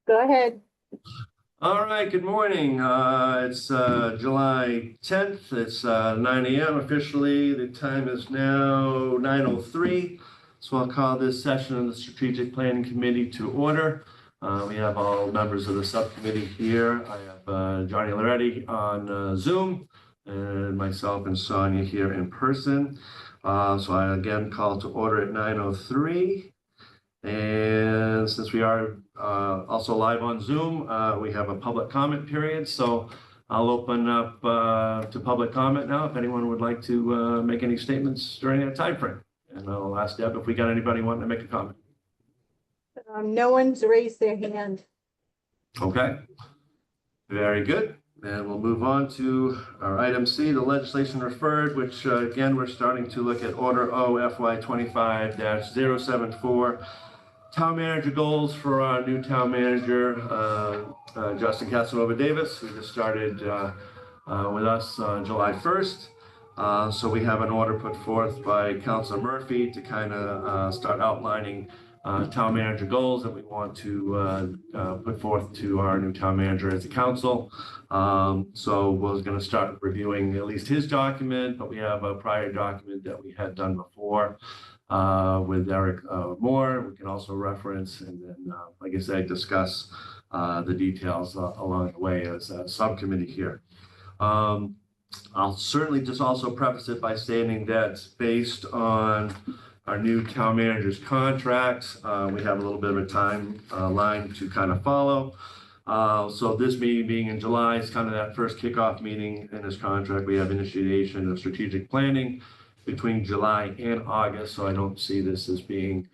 Go ahead. All right, good morning. It's July 10th. It's 9 a.m. officially. The time is now 9:03. So I'll call this session of the Strategic Planning Committee to order. We have all members of the subcommittee here. I have Johnny Loretti on Zoom and myself and Sonia here in person. So I again call to order at 9:03. And since we are also live on Zoom, we have a public comment period. So I'll open up to public comment now if anyone would like to make any statements during that time frame. And I'll ask Deb if we got anybody wanting to make a comment. No one's raised their hand. Okay, very good. And we'll move on to our item C, the legislation referred, which again, we're starting to look at Order O FY 25-074. Town manager goals for our new town manager, Justin Casanova Davis, who just started with us on July 1st. So we have an order put forth by Councilor Murphy to kind of start outlining town manager goals that we want to put forth to our new town manager as a council. So we're going to start reviewing at least his document, but we have a prior document that we had done before with Eric Moore. We can also reference and then, like I said, discuss the details along the way as a subcommittee here. I'll certainly just also preface it by stating that based on our new town manager's contract, we have a little bit of a timeline to kind of follow. So this meeting being in July is kind of that first kickoff meeting in this contract. We have initiation of strategic planning between July and August, so I don't see this as being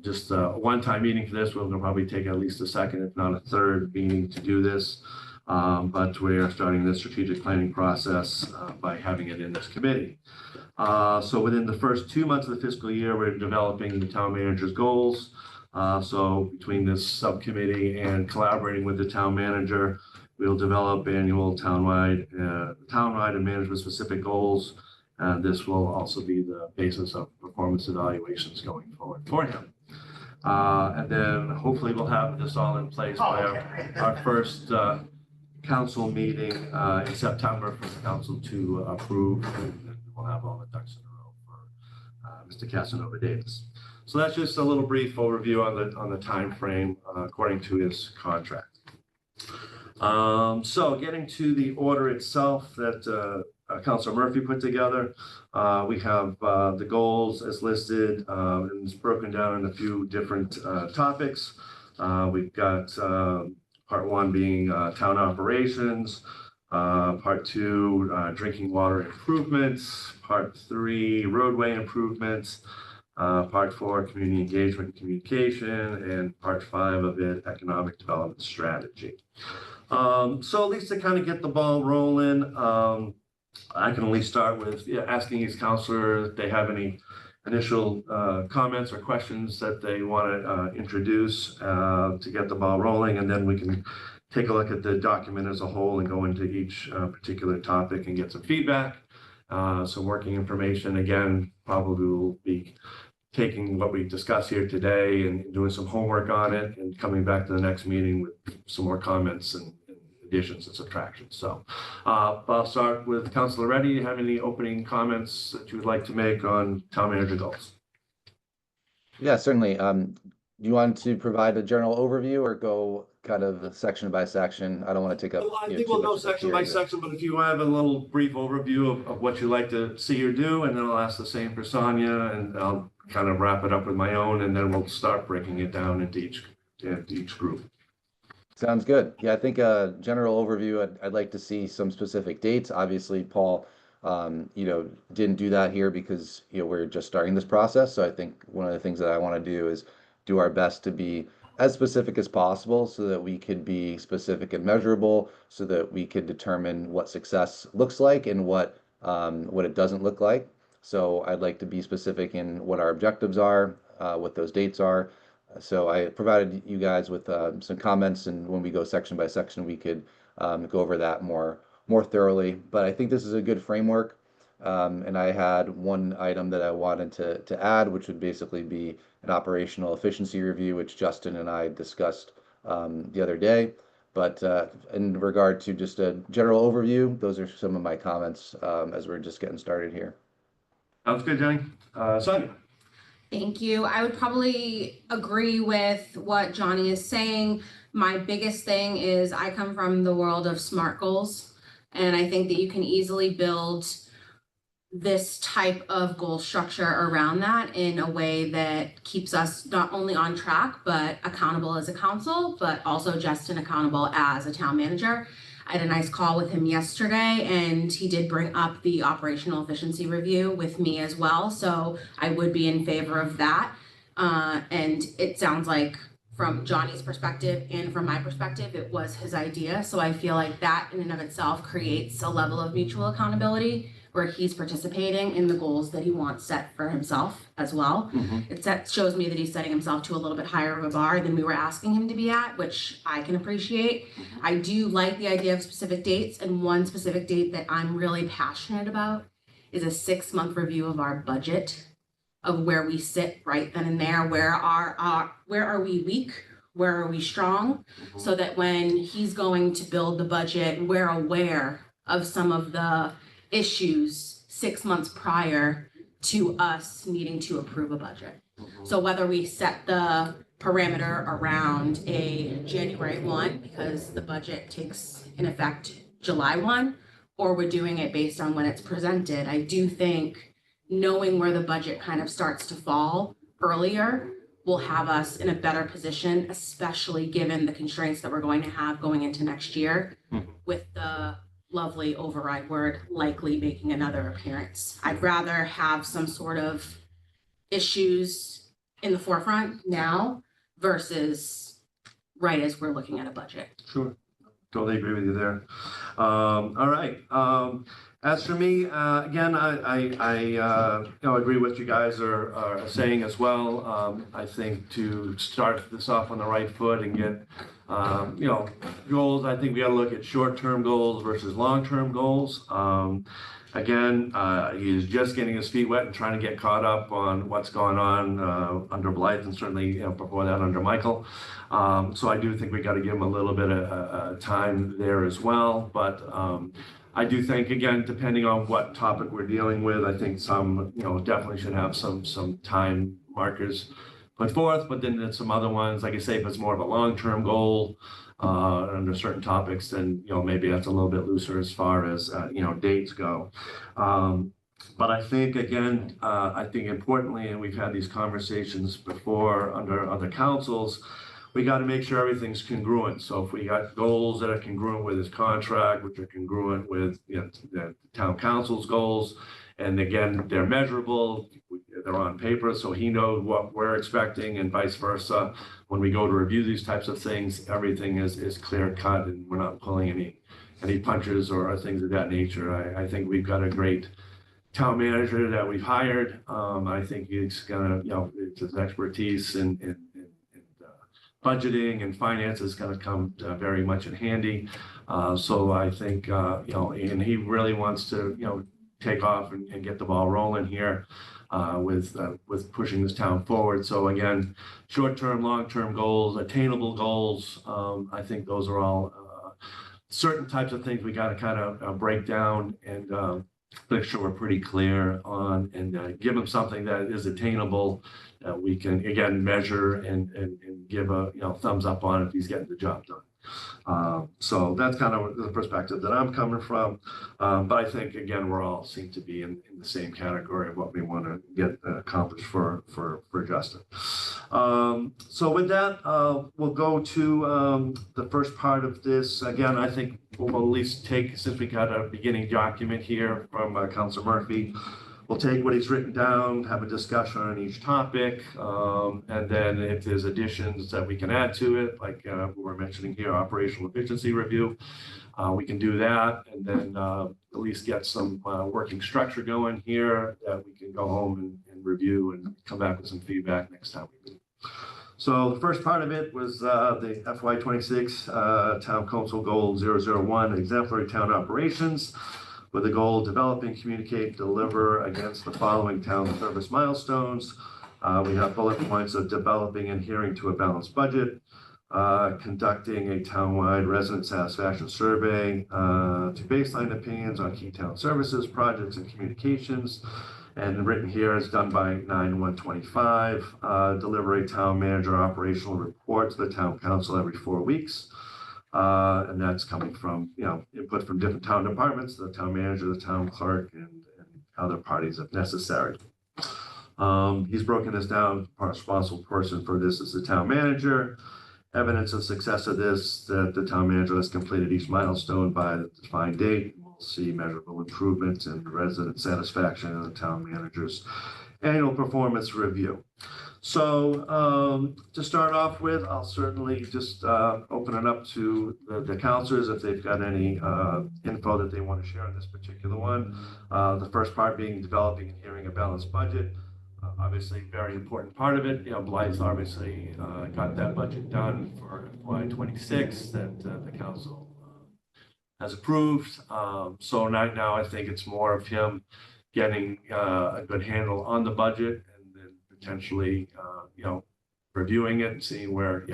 just a one-time meeting for this. We're going to probably take at least a second, if not a third meeting to do this. But we are starting the strategic planning process by having it in this committee. So within the first 2 months of the fiscal year, we're developing the town manager's goals. So between this subcommittee and collaborating with the town manager, we'll develop annual townwide and management specific goals. And this will also be the basis of performance evaluations going forward for him. And then hopefully we'll have this all in place by our first council meeting in September for the council to approve. And we'll have all the ducks in a row for Mr. Casanova Davis. So that's just a little brief overview on the time frame according to his contract. So getting to the order itself that Councilor Murphy put together. We have the goals as listed, and it's broken down in a few different topics. We've got part one being town operations, part two, drinking water improvements, part three, roadway improvements, part four, community engagement and communication, and part five of it, economic development strategy. So at least to kind of get the ball rolling, I can only start with asking each counselor if they have any initial comments or questions that they want to introduce to get the ball rolling, and then we can take a look at the document as a whole and go into each particular topic and get some feedback, some working information. Again, probably will be taking what we discussed here today and doing some homework on it and coming back to the next meeting with some more comments and additions and subtractions. So I'll start with Councilor Reddy. Do you have any opening comments that you would like to make on town manager goals? Yeah, certainly. Do you want to provide a general overview or go kind of section by section? I don't want to take up. I think we'll go section by section, but if you have a little brief overview of what you'd like to see or do, and then I'll ask the same for Sonia, and I'll kind of wrap it up with my own, and then we'll start breaking it down into each group. Sounds good. Yeah, I think a general overview, I'd like to see some specific dates. Obviously, Paul, didn't do that here because, we're just starting this process. So I think one of the things that I want to do is do our best to be as specific as possible so that we could be specific and measurable, so that we could determine what success looks like and what it doesn't look like. So I'd like to be specific in what our objectives are, what those dates are. So I provided you guys with some comments, and when we go section by section, we could go over that more thoroughly. But I think this is a good framework. And I had one item that I wanted to add, which would basically be an operational efficiency review, which Justin and I discussed the other day. But in regard to just a general overview, those are some of my comments as we're just getting started here. Sounds good, Jenny. Sonia? Thank you. I would probably agree with what Johnny is saying. My biggest thing is I come from the world of SMART goals, and I think that you can easily build this type of goal structure around that in a way that keeps us not only on track, but accountable as a council, but also just and accountable as a town manager. I had a nice call with him yesterday, and he did bring up the operational efficiency review with me as well. So I would be in favor of that. And it sounds like from Johnny's perspective and from my perspective, it was his idea. So I feel like that in and of itself creates a level of mutual accountability where he's participating in the goals that he wants set for himself as well. It shows me that he's setting himself to a little bit higher of a bar than we were asking him to be at, which I can appreciate. I do like the idea of specific dates, and one specific date that I'm really passionate about is a 6-month review of our budget, of where we sit right then and there. Where are we weak? Where are we strong? So that when he's going to build the budget, we're aware of some of the issues 6 months prior to us needing to approve a budget. So whether we set the parameter around a January 1, because the budget takes in effect July 1, or we're doing it based on when it's presented, I do think knowing where the budget kind of starts to fall earlier will have us in a better position, especially given the constraints that we're going to have going into next year with the lovely override word likely making another appearance. I'd rather have some sort of issues in the forefront now versus right as we're looking at a budget. Sure. Totally agree with you there. All right. As for me, again, I agree with what you guys are saying as well. I think to start this off on the right foot and get goals, I think we got to look at short-term goals versus long-term goals. Again, he's just getting his feet wet and trying to get caught up on what's going on under Blythe, and certainly before that under Michael. So I do think we got to give him a little bit of time there as well. But I do think, again, depending on what topic we're dealing with, I think some definitely should have some time markers put forth. But then there's some other ones, like I say, if it's more of a long-term goal under certain topics, then maybe that's a little bit looser as far as dates go. But I think, again, I think importantly, and we've had these conversations before under other councils, we got to make sure everything's congruent. So if we got goals that are congruent with his contract, which are congruent with the town council's goals, and again, they're measurable, they're on paper, so he knows what we're expecting, and vice versa. When we go to review these types of things, everything is clear cut, and we're not pulling any punches or things of that nature. I think we've got a great town manager that we've hired. I think he's gonna, it's his expertise in budgeting and finance is going to come very much in handy. So I think, and he really wants to, take off and get the ball rolling here with pushing this town forward. So again, short-term, long-term goals, attainable goals. I think those are all certain types of things we got to kind of break down and make sure we're pretty clear on, and give them something that is attainable. We can again measure and give a thumbs up on if he's getting the job done. So that's kind of the perspective that I'm coming from. But I think again we're all seem to be in the same category of what we want to get accomplished for Justin. So with that, we'll go to the first part of this. Again, I think we'll at least take, since we got a beginning document here from Councilor Murphy, we'll take what he's written down, have a discussion on each topic, and then if there's additions that we can add to it, like we're mentioning here, operational efficiency review, we can do that, and then at least get some working structure going here that we can go home and review and come back with some feedback next time we meet. So the first part of it was the FY26 Town Council Goal 001, exemplary town operations, with the goal of developing, communicate, deliver against the following town service milestones. We have bullet points of developing and adhering to a balanced budget, conducting a townwide resident satisfaction survey to baseline opinions on key town services, projects, and communications. And written here is done by 9/1/25. Deliver a town manager operational report to the town council every 4 weeks. And that's coming from, input from different town departments, the town manager, the town clerk, and other parties if necessary. He's broken this down. The responsible person for this is the town manager. Evidence of success of this, that the town manager has completed each milestone by the defined date. We'll see measurable improvements in resident satisfaction in the town manager's annual performance review. So to start off with, I'll certainly just open it up to the counselors if they've got any info that they want to share on this particular one. The first part being developing and hearing a balanced budget. Obviously, very important part of it. Blythe's obviously got that budget done for FY26 that the council has approved. So now I think it's more of him getting a good handle on the budget and then potentially, reviewing it and seeing where,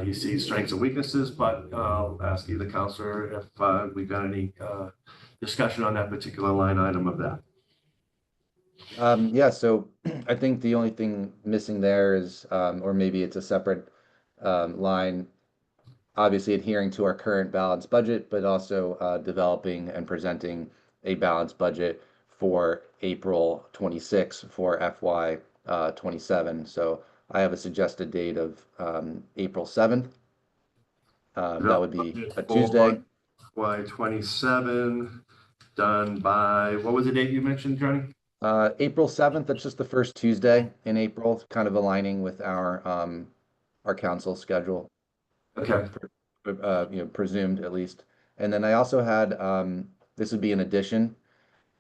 he sees strengths and weaknesses. But I'll ask you, the counselor, if we've got any discussion on that particular line item of that. Yeah, so I think the only thing missing there is, or maybe it's a separate line, obviously adhering to our current balanced budget, but also developing and presenting a balanced budget for April 26 for FY27. So I have a suggested date of April 7th. That would be a Tuesday. FY27 done by, what was the date you mentioned, Johnny? April 7th, that's just the first Tuesday in April, kind of aligning with our council schedule. Okay. Presumed at least. And then I also had, this would be an addition.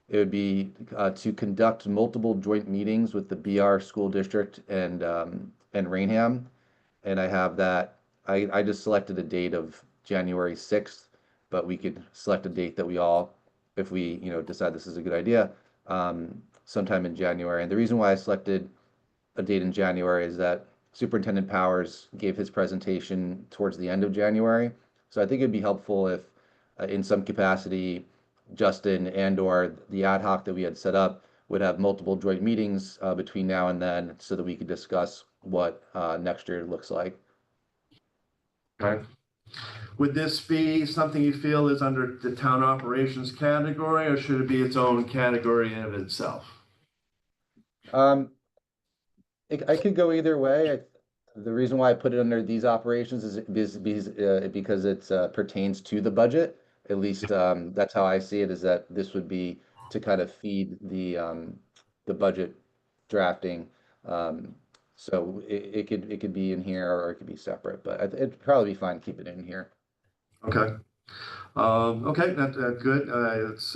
It would be to conduct multiple joint meetings with the BR School District and Rainham. And I have that, I just selected a date of January 6th, but we could select a date that we all, if we, decide this is a good idea, sometime in January. And the reason why I selected a date in January is that Superintendent Powers gave his presentation towards the end of January. So I think it'd be helpful if in some capacity, Justin and or the ad hoc that we had set up would have multiple joint meetings between now and then so that we could discuss what next year looks like. Okay. Would this be something you feel is under the town operations category, or should it be its own category in of itself? I could go either way. The reason why I put it under these operations is because it pertains to the budget. At least that's how I see it, is that this would be to kind of feed the budget drafting. So it could be in here or it could be separate, but it'd probably be fine to keep it in here. Okay. Okay, that's good. It's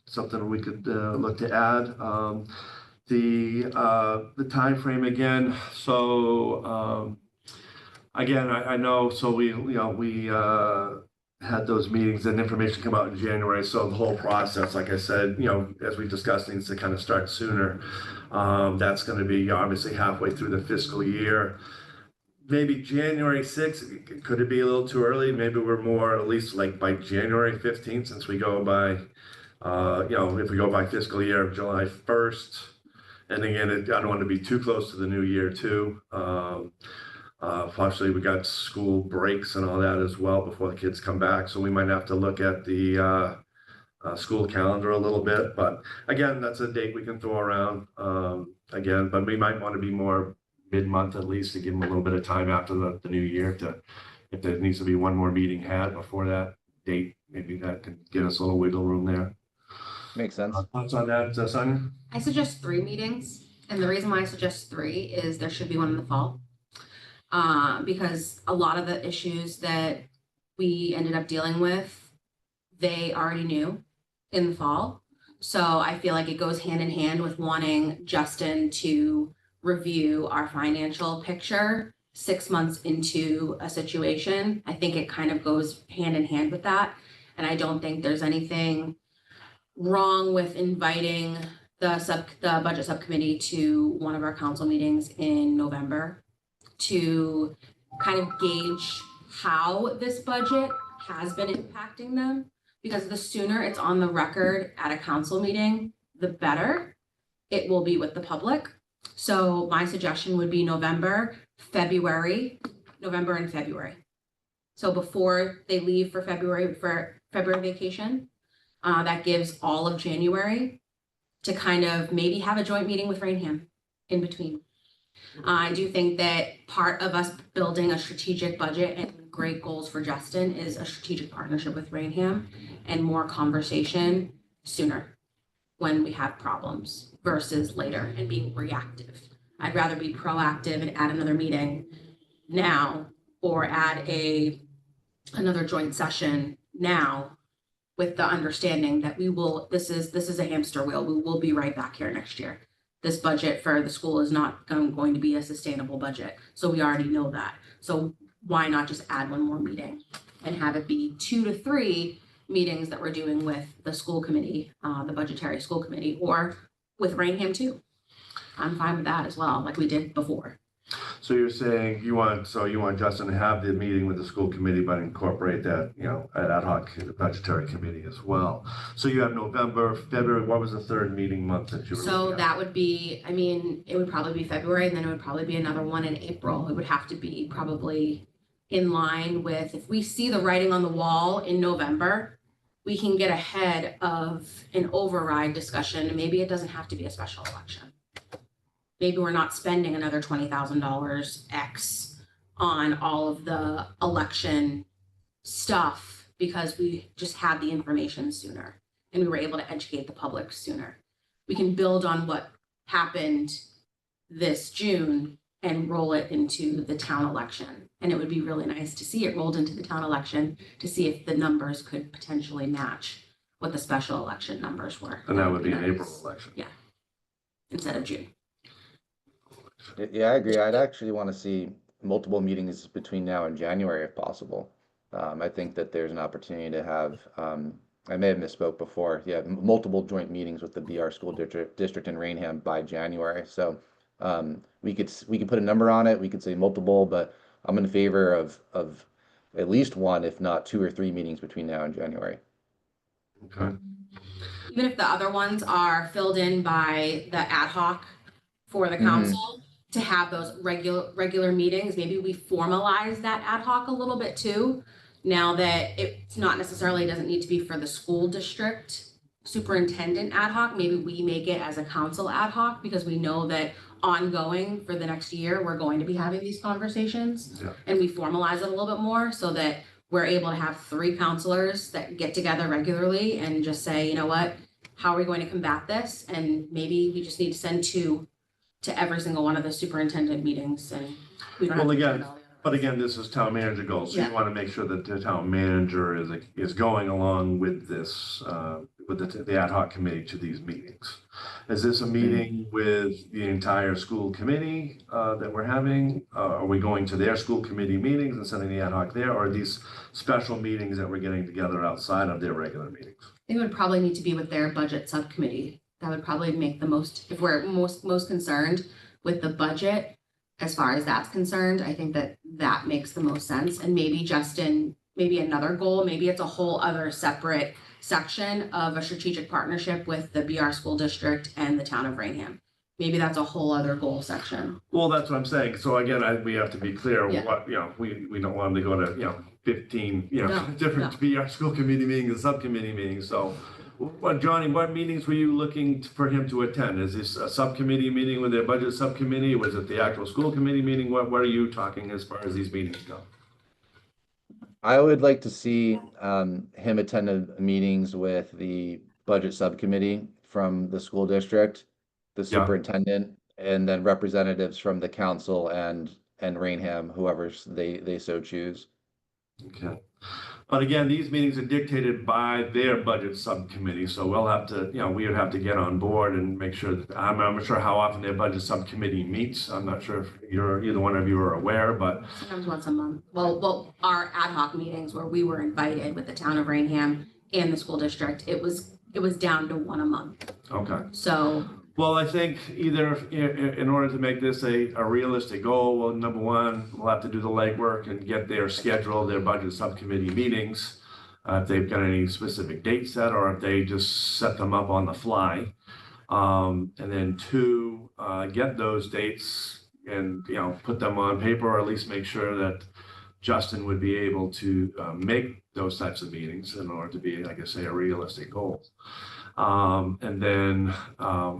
something we could look to add. The time frame again. So again, I know. So we had those meetings and information come out in January. So the whole process, like I said, as we discussed, needs to kind of start sooner. That's going to be obviously halfway through the fiscal year. Maybe January 6th, could it be a little too early? Maybe we're more at least like by January 15th, since we go by, if we go by fiscal year of July 1st. And again, I don't want to be too close to the new year too. Fortunately, we got school breaks and all that as well before the kids come back. So we might have to look at the school calendar a little bit. But again, that's a date we can throw around again. But we might want to be more mid-month at least to give them a little bit of time after the new year to, if there needs to be one more meeting had before that date, maybe that can get us a little wiggle room there. Makes sense. Thoughts on that, Sonia? I suggest 3 meetings, and the reason why I suggest 3 is there should be one in the fall. Because a lot of the issues that we ended up dealing with, they already knew in the fall. So I feel like it goes hand in hand with wanting Justin to review our financial picture 6 months into a situation. I think it kind of goes hand in hand with that. And I don't think there's anything wrong with inviting the budget subcommittee to one of our council meetings in November to kind of gauge how this budget has been impacting them. Because the sooner it's on the record at a council meeting, the better it will be with the public. So my suggestion would be November and February. So before they leave for February vacation, that gives all of January to kind of maybe have a joint meeting with Rainham in between. I do think that part of us building a strategic budget and great goals for Justin is a strategic partnership with Rainham and more conversation sooner when we have problems versus later and being reactive. I'd rather be proactive and add another meeting now or add another joint session now with the understanding that this is a hamster wheel. We will be right back here next year. This budget for the school is not going to be a sustainable budget. So we already know that. So why not just add one more meeting and have it be 2 to 3 meetings that we're doing with the school committee, the budgetary school committee, or with Rainham too. I'm fine with that as well, like we did before. So you're saying you want Justin to have the meeting with the school committee, but incorporate that, an ad hoc budgetary committee as well. So you have November, February, what was the third meeting month that you were So looking at? that would be, it would probably be February, and then it would probably be another one in April. It would have to be probably in line with, if we see the writing on the wall in November, we can get ahead of an override discussion, and maybe it doesn't have to be a special election. Maybe we're not spending another $20,000 X on all of the election stuff because we just had the information sooner and we were able to educate the public sooner. We can build on what happened this June and roll it into the town election. And it would be really nice to see it rolled into the town election to see if the numbers could potentially match what the special election numbers were. And that would be an nice. April election. Yeah, instead of June. Yeah, I agree. I'd actually want to see multiple meetings between now and January if possible. I think that there's an opportunity to have, I may have misspoke before, multiple joint meetings with the BR school district in Rainham by January. So we could put a number on it. We could say multiple, but I'm in favor of at least one, if not 2 or 3 meetings between now and January. Okay. Even if the other ones are filled in by the ad hoc for the council, to have those regular meetings, maybe we formalize that ad hoc a little bit too. Now that it's not necessarily, doesn't need to be for the school district superintendent ad hoc, maybe we make it as a council ad hoc because we know that ongoing for the next year, we're going to be having these conversations. Yeah. And we formalize it a little bit more so that we're able to have 3 counselors that get together regularly and just say, you know what, how are we going to combat this? And maybe we just need to send 2 to every single one of the superintendent meetings, and we don't have Well, to do again, it all the other But ones. again, this is town manager goals, so Yeah. you want to make sure that the town manager is going along with this, with the ad hoc committee to these meetings. Is this a meeting with the entire school committee that we're having? Are we going to their school committee meetings and sending the ad hoc there, or are these special meetings that we're getting together outside of their regular meetings? It would probably need to be with their budget subcommittee. That would probably make the most, if we're most concerned with the budget, as far as that's concerned, I think that makes the most sense. And maybe Justin, maybe another goal, maybe it's a whole other separate section of a strategic partnership with the BR school district and the town of Rainham. Maybe that's a whole other goal section. Well, that's what I'm saying. So again, we have to be clear Yeah. what, we don't want them to go to, 15, No, different BR school committee meetings and subcommittee meetings. So Johnny, what meetings were you looking for him to attend? Is this a subcommittee meeting with their budget subcommittee? Was it the actual school committee meeting? What are you talking as far as these meetings go? I would like to see him attend meetings with the budget subcommittee from the school district, the Yeah. superintendent, and then representatives from the council and Rainham, whoever's they so choose. Okay. But again, these meetings are dictated by their budget subcommittee, so we'll have to, we would have to get on board and make sure that, I'm not sure how often their budget subcommittee meets. I'm not sure if either one of you are aware, but Sometimes once a month. Well, our ad hoc meetings where we were invited with the town of Rainham and the school district, it was down to 1 a month. okay. So Well, I think either in order to make this a realistic goal, well, number one, we'll have to do the legwork and get their schedule, their budget subcommittee meetings. If they've got any specific dates set or if they just set them up on the fly. And then two, get those dates and, put them on paper or at least make sure that Justin would be able to make those types of meetings in order to be, like I say, a realistic goal. And then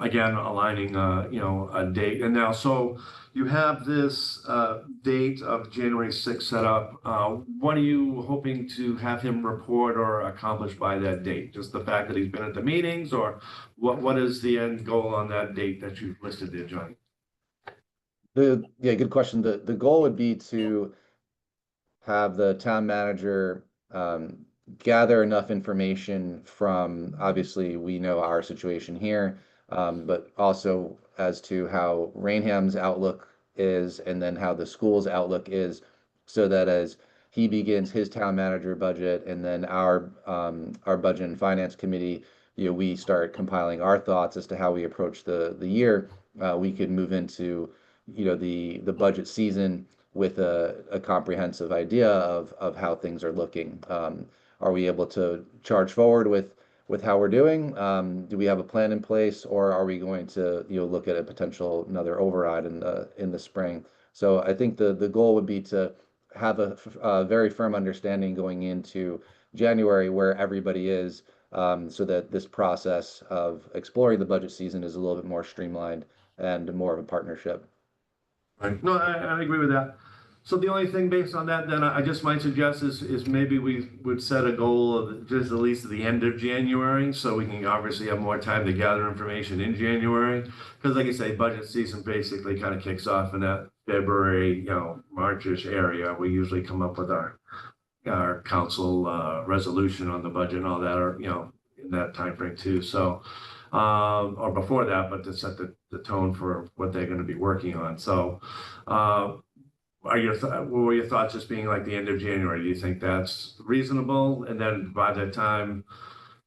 again, aligning, a date. And now, so you have this date of January 6th set up. What are you hoping to have him report or accomplish by that date? Just the fact that he's been at the meetings, or what is the end goal on that date that you've listed there, Johnny? Yeah, good question. The goal would be to have the town manager gather enough information from, obviously, we know our situation here, but also as to how Rainham's outlook is, and then how the school's outlook is, so that as he begins his town manager budget, and then our budget and finance committee, we start compiling our thoughts as to how we approach the year, we could move into, the budget season with a comprehensive idea of how things are looking. Are we able to charge forward with how we're doing? Do we have a plan in place, or are we going to look at a potential another override in the spring? So I think the goal would be to have a very firm understanding going into January where everybody is, so that this process of exploring the budget season is a little bit more streamlined and more of a partnership. Right. No, I agree with that. So the only thing based on that, then I just might suggest is maybe we would set a goal of just at least at the end of January, so we can obviously have more time to gather information in January. Because like I say, budget season basically kind of kicks off in that February, March-ish area. We usually come up with our council resolution on the budget and all that, or in that time frame too. So or before that, but to set the tone for what they're going to be working on. So what were your thoughts just being like the end of January? Do you think that's reasonable? And then by the time,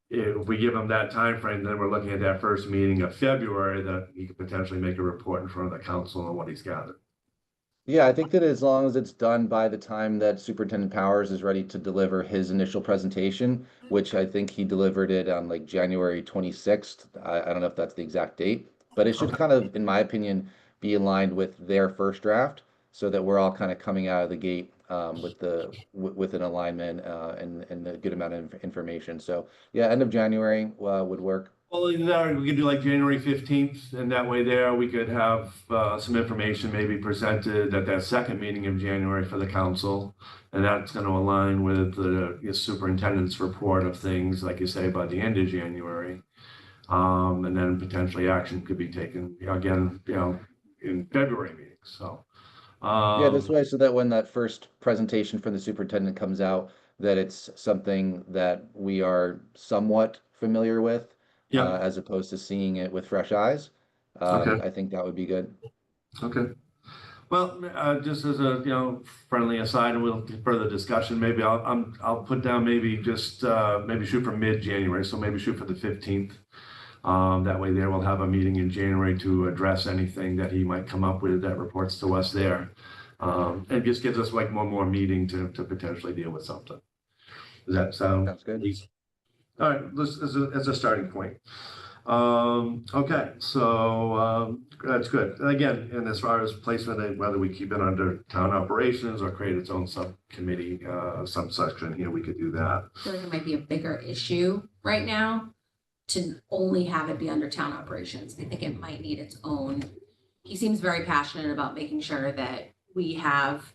if we give them that time frame, then we're looking at that first meeting of February that he could potentially make a report in front of the council on what he's gathered. Yeah, I think that as long as it's done by the time that Superintendent Powers is ready to deliver his initial presentation, which I think he delivered it on like January 26th. I don't know if that's the exact date, but it should kind of, in my opinion, be aligned with their first draft, so that we're all kind of coming out of the gate with an alignment and a good amount of information. So yeah, end of January would work. Well, we could do like January 15th, and that way there we could have some information maybe presented at that second meeting of January for the council. And that's going to align with the superintendent's report of things, like you say, by the end of January. And then potentially action could be taken again, in February meetings. So yeah, this way, so that when that first presentation from the superintendent comes out, that it's something that we are somewhat familiar with. Yeah. As opposed to seeing it with fresh eyes. Okay. I think that would be good. Okay. Well, just as a friendly aside, and we'll further discussion. Maybe I'll put down maybe just maybe shoot for mid-January. So maybe shoot for the 15th. That way, there we'll have a meeting in January to address anything that he might come up with that reports to us there. And just gives us like one more meeting to potentially deal with something. Does that sound? Sounds good. Easy? All right, this is as a starting point. Okay, so that's good. And again, and as far as placement, whether we keep it under town operations or create its own subcommittee, subsection here, we could do that. I feel like it might be a bigger issue right now to only have it be under town operations. I think it might need its own. He seems very passionate about making sure that we have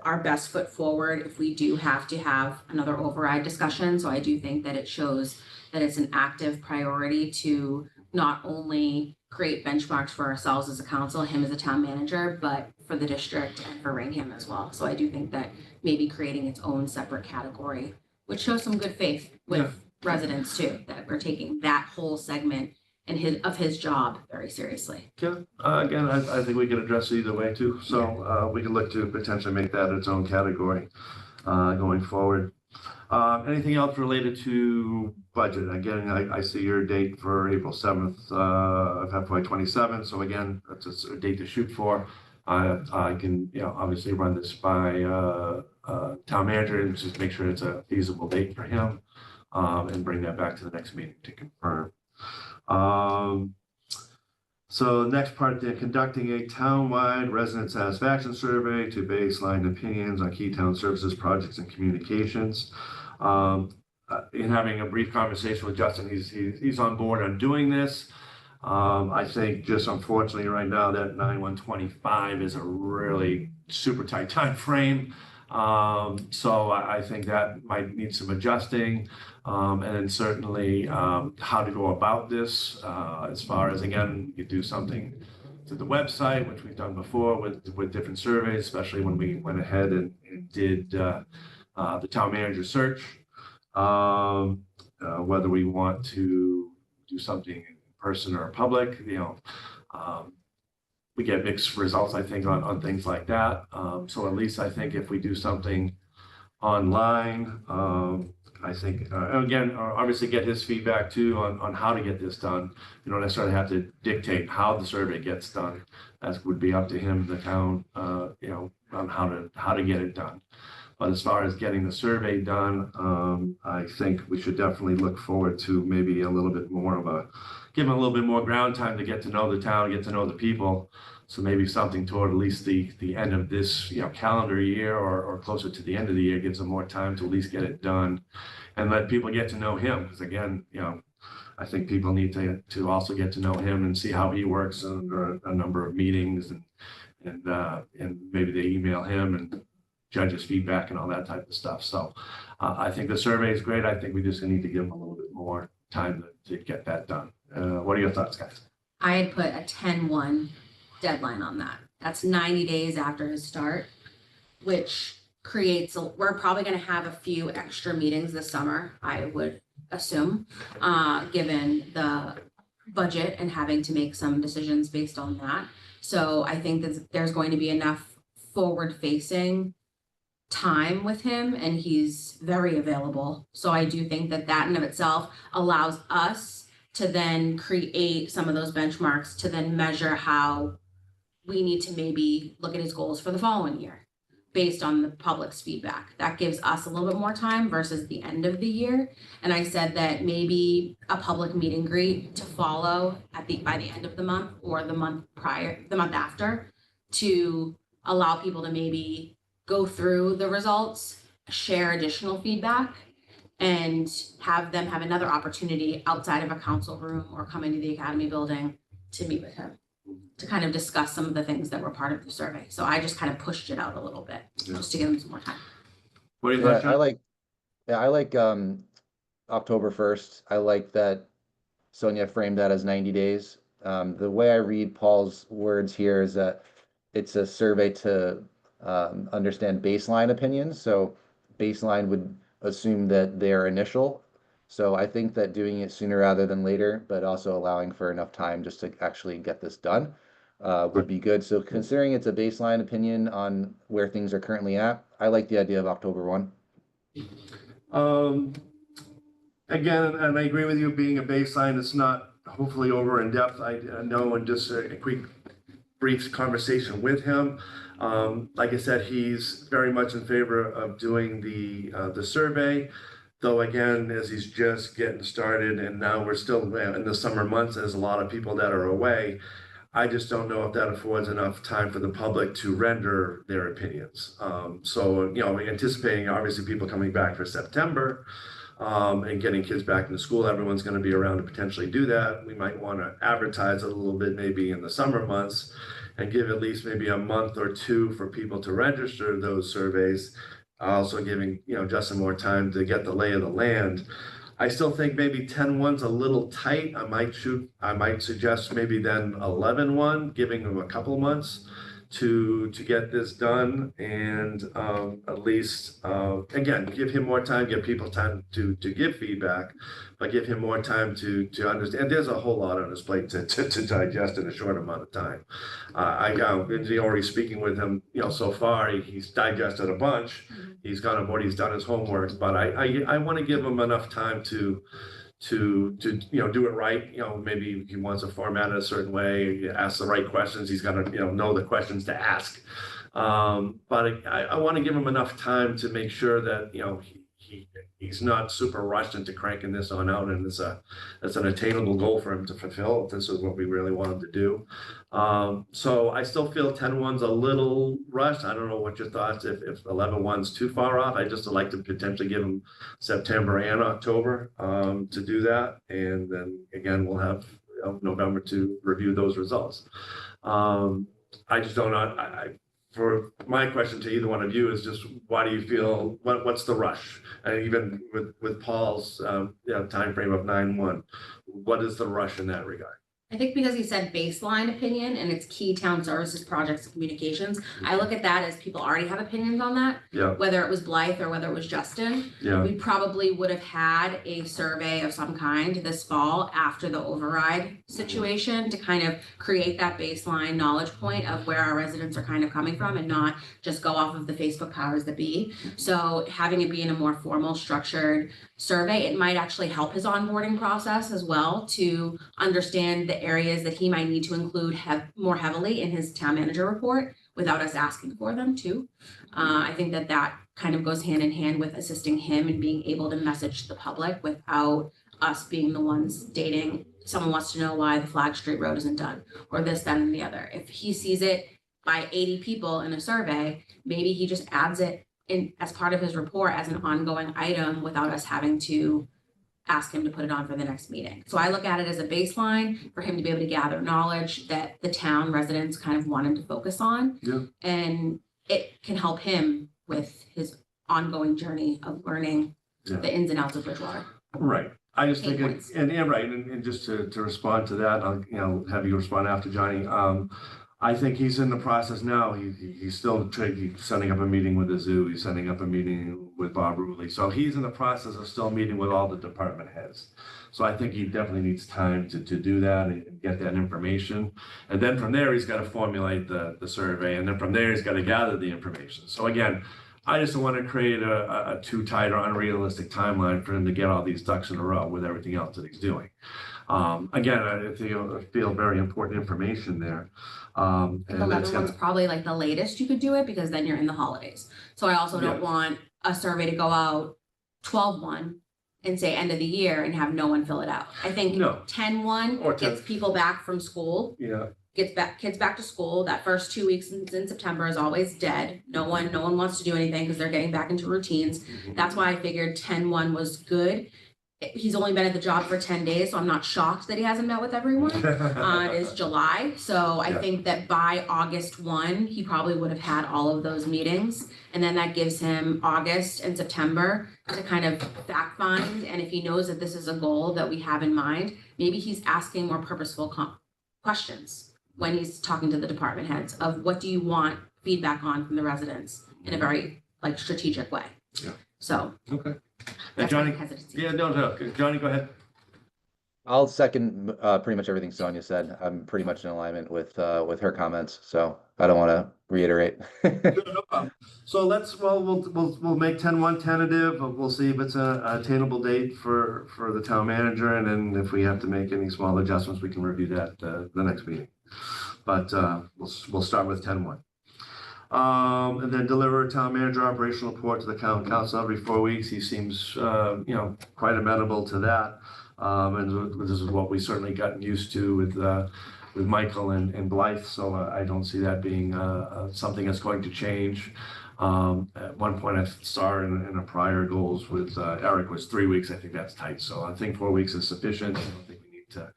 our best foot forward if we do have to have another override discussion. So I do think that it shows that it's an active priority to not only create benchmarks for ourselves as a council, him as a town manager, but for the district and for Rainham as well. So I do think that maybe creating its own separate category, which shows some good faith with residents too, that we're taking that whole segment and his job very seriously. Yeah, again, I think we can address it either way too. So we can look to potentially make that its own category going forward. Anything else related to budget? Again, I see your date for April 7th, of FY27. So again, that's a date to shoot for. I can, obviously run this by town manager and just make sure it's a feasible date for him, and bring that back to the next meeting to confirm. So next part, they're conducting a town-wide resident satisfaction survey to baseline opinions on key town services, projects, and communications. In having a brief conversation with Justin, he's on board on doing this. I think just unfortunately right now that 9/1/25 is a really super tight time frame. So I think that might need some adjusting. And then certainly how to go about this, as far as, again, you do something to the website, which we've done before with different surveys, especially when we went ahead and did the town manager search. Whether we want to do something in person or public, we get mixed results, I think, on things like that. So at least I think if we do something online, I think, again, obviously get his feedback too on how to get this done. You don't necessarily have to dictate how the survey gets done. That would be up to him, the town, on how to get it done. But as far as getting the survey done, I think we should definitely look forward to maybe a little bit more of give him a little bit more ground time to get to know the town, get to know the people. So maybe something toward at least the end of this calendar year or closer to the end of the year gives them more time to at least get it done and let people get to know him. Because again, I think people need to also get to know him and see how he works under a number of meetings and maybe they email him and judge his feedback and all that type of stuff. So I think the survey is great. I think we just need to give him a little bit more time to get that done. What are your thoughts, guys? I had put a 10/1 deadline on that. That's 90 days after his start, which creates, we're probably going to have a few extra meetings this summer, I would assume, given the budget and having to make some decisions based on that. So I think that there's going to be enough forward-facing time with him, and he's very available. So I do think that in and of itself allows us to then create some of those benchmarks to then measure how we need to maybe look at his goals for the following year based on the public's feedback. That gives us a little bit more time versus the end of the year. And I said that maybe a public meet and greet to follow by the end of the month or the month after, to allow people to maybe go through the results, share additional feedback, and have them have another opportunity outside of a council room or come into the academy building to meet with him, to kind of discuss some of the things that were part of the survey. So I just kind of pushed it out a little bit just to give them some more time. What do you think, Sean? I like October 1st. I like that Sonia framed that as 90 days. The way I read Paul's words here is that it's a survey to understand baseline opinions. So baseline would assume that they're initial. So I think that doing it sooner rather than later, but also allowing for enough time just to actually get this done would be good. So considering it's a baseline opinion on where things are currently at, I like the idea of October 1. Again, and I agree with you, being a baseline, it's not hopefully over in depth. I know in just a quick brief conversation with him. Like I said, he's very much in favor of doing the survey. Though again, as he's just getting started and now we're still in the summer months, there's a lot of people that are away. I just don't know if that affords enough time for the public to render their opinions. So, anticipating obviously people coming back for September and getting kids back into school, everyone's going to be around to potentially do that. We might want to advertise it a little bit maybe in the summer months and give at least maybe a month or two for people to register those surveys. Also giving Justin more time to get the lay of the land. I still think maybe 10/1's a little tight. I might suggest maybe then 11/1, giving them a couple months to get this done and at least again give him more time, give people time to give feedback, but give him more time to understand. There's a whole lot on his plate to digest in a short amount of time. I already speaking with him, so far he's digested a bunch. He's gone on board. He's done his homework, but I want to give him enough time to do it right. Maybe he wants to format it a certain way, ask the right questions. He's got to know the questions to ask. But I want to give him enough time to make sure that he's not super rushed into cranking this on out, and it's an attainable goal for him to fulfill if this is what we really want him to do. So I still feel 10-1's a little rushed. I don't know what your thoughts, if 11-1's too far off. I just would like to potentially give him September and October to do that. And then again, we'll have November to review those results. I just don't know. For my question to either one of you is just, why do you feel, what's the rush? And even with Paul's time frame of 9/1, what is the rush in that regard? I think because he said baseline opinion and it's key town services, projects, and communications, I look at that as people already have opinions on that. Yeah. Whether it was Blythe or whether it was Justin. Yeah. We probably would have had a survey of some kind this fall after the override situation to kind of create that baseline knowledge point of where our residents are kind of coming from and not just go off of the Facebook powers that be. So having it be in a more formal, structured survey, it might actually help his onboarding process as well to understand the areas that he might need to include more heavily in his town manager report without us asking for them too. I think that kind of goes hand in hand with assisting him and being able to message to the public without us being the ones dating. Someone wants to know why the Flag Street Road isn't done, or this, that, and the other. If he sees it by 80 people in a survey, maybe he just adds it in as part of his report as an ongoing item without us having to ask him to put it on for the next meeting. So I look at it as a baseline for him to be able to gather knowledge that the town residents kind of wanted to focus on. Yeah. And it can help him with his ongoing journey of learning the ins and outs of Bridgewater. Right. I just think, Points. and just to respond to that, I'll have you respond after Johnny. I think he's in the process now. He's still setting up a meeting with the zoo. He's setting up a meeting with Bob Ruley. So he's in the process of still meeting with all the department heads. So I think he definitely needs time to do that and get that information. And then from there, he's got to formulate the survey. And then from there, he's got to gather the information. So again, I just don't want to create a too tight or unrealistic timeline for him to get all these ducks in a row with everything else that he's doing. Again, I feel very important information there. And that's 11-1's probably like the latest you could do it because then you're in the holidays. So I also don't want a survey to go out 12-1 and say end of the year and have no one fill it out. I think 10-1 Or gets people back from school. Yeah. Gets kids back to school. That first 2 weeks in September is always dead. No one wants to do anything because they're getting back into routines. That's why I figured 10-1 was good. He's only been at the job for 10 days, so I'm not shocked that he hasn't met with everyone. It is July, so I think that by August 1, he probably would have had all of those meetings. And then that gives him August and September to kind of fact find. And if he knows that this is a goal that we have in mind, maybe he's asking more purposeful questions when he's talking to the department heads of what do you want feedback on from the residents in a very strategic way. Yeah. So. Okay. That's Johnny. my hesitancy. Yeah, no. Johnny, go ahead. I'll second pretty much everything Sonia said. I'm pretty much in alignment with her comments, so I don't want to reiterate. No problem. So we'll make 10-1 tentative. We'll see if it's a attainable date for the town manager, and then if we have to make any small adjustments, we can review that the next meeting. But we'll start with 10-1. And then deliver a town manager operational report to the town council every 4 weeks. He seems, quite amenable to that. And this is what we certainly gotten used to with Michael and Blythe. So I don't see that being something that's going to change. At one point I saw in a prior goals with Eric was 3 weeks. I think that's tight. So I think 4 weeks is sufficient. I don't think we need to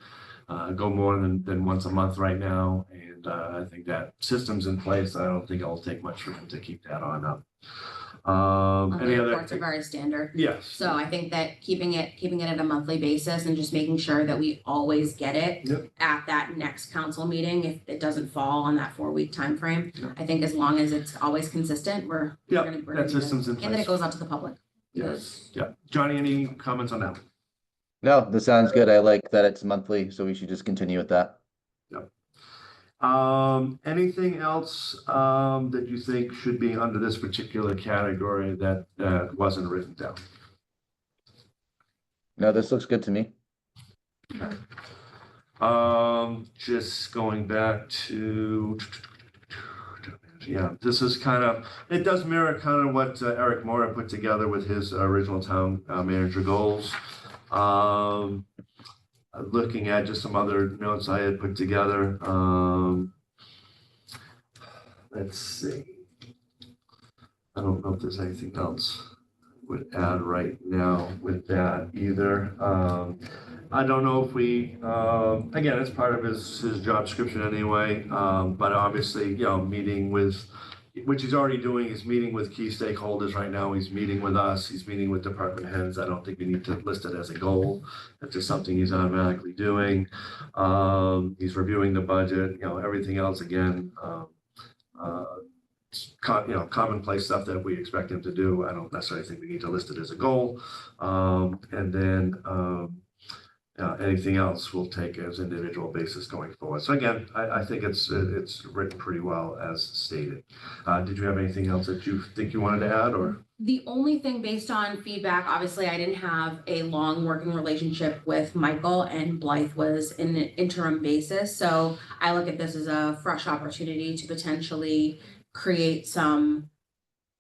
go more than once a month right now. And I think that system's in place. I don't think it'll take much for him to keep that on up. The Any other? reports are very standard. Yes. So I think that keeping it at a monthly basis and just making sure that we always get it Yep. at that next council meeting, if it doesn't fall on that 4-week timeframe. Yep. I think as long as it's always consistent, we're Yep, gonna that do it. system's in And then it place. goes out to the public. Yes, yeah. Johnny, any comments on that? No, this sounds good. I like that it's monthly, so we should just continue with that. Anything else, that you think should be under this particular category that, wasn't written down? No, this looks good to me. Just going back to, yeah, this is kind of, it does mirror kind of what Eric Mora put together with his original town manager goals. Looking at just some other notes I had put together. Let's see. I don't know if there's anything else I would add right now with that either. I don't know if we, again, it's part of his job description anyway, but obviously, meeting with, which he's already doing, he's meeting with key stakeholders right now. He's meeting with us, he's meeting with department heads. I don't think we need to list it as a goal. That's just something he's automatically doing. He's reviewing the budget, everything else again. Commonplace stuff that we expect him to do. I don't necessarily think we need to list it as a goal. And then anything else we'll take as individual basis going forward. So again, I think it's written pretty well as stated. Did you have anything else that you think you wanted to add, or? The only thing based on feedback, obviously, I didn't have a long working relationship with Michael, and Blythe was in an interim basis. So I look at this as a fresh opportunity to potentially create some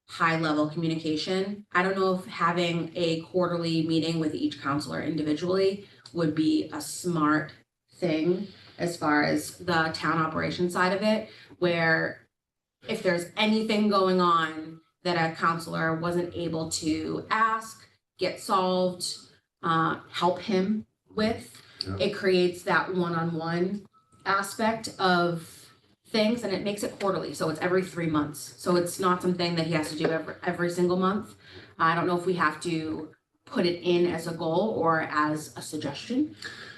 high-level communication. I don't know if having a quarterly meeting with each counselor individually would be a smart thing as far as the town operation side of it, where if there's anything going on that a counselor wasn't able to ask, get solved, help him with, it creates that one-on-one aspect of things, and it makes it quarterly, so it's every 3 months. So it's not something that he has to do every single month. I don't know if we have to put it in as a goal or as a suggestion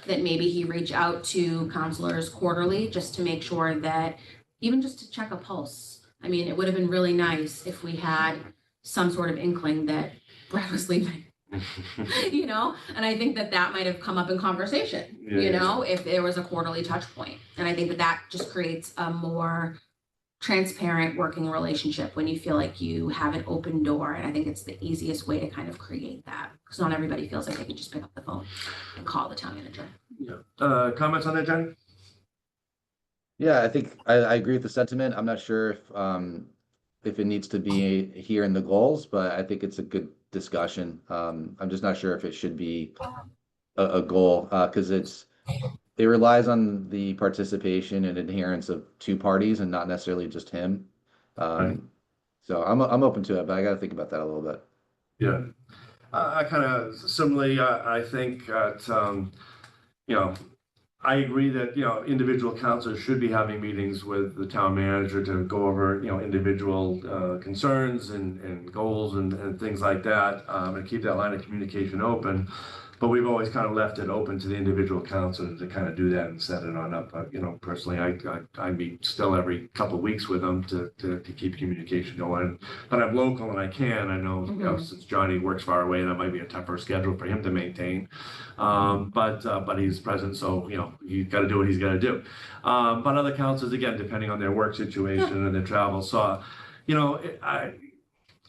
that maybe he reach out to counselors quarterly just to make sure that, even just to check a pulse. I mean, it would have been really nice if we had some sort of inkling that Brad was leaving. And I think that might have come up in conversation, if there was a quarterly touch point. And I think that just creates a more transparent working relationship when you feel like you have an open door. And I think it's the easiest way to kind of create that, because not everybody feels like they can just pick up the phone and call the town manager. Comments on that, Jen? Yeah, I think I agree with the sentiment. I'm not sure if it needs to be here in the goals, but I think it's a good discussion. I'm just not sure if it should be a goal, because it relies on the participation and adherence of two parties and not necessarily just him. Right. So I'm open to it, but I got to think about that a little bit. Yeah, I kind of similarly. I think that I agree that individual councilors should be having meetings with the town manager to go over individual concerns and goals and things like that, and keep that line of communication open. But we've always kind of left it open to the individual council to kind of do that and set it on up. Personally, I meet still every couple of weeks with them to keep communication going. But I'm local and I can. I know, since Johnny works far away, that might be a tougher schedule for him to maintain. But he's present, so he's got to do what he's got to do. But other councils, again, depending on their work situation and their travel. So,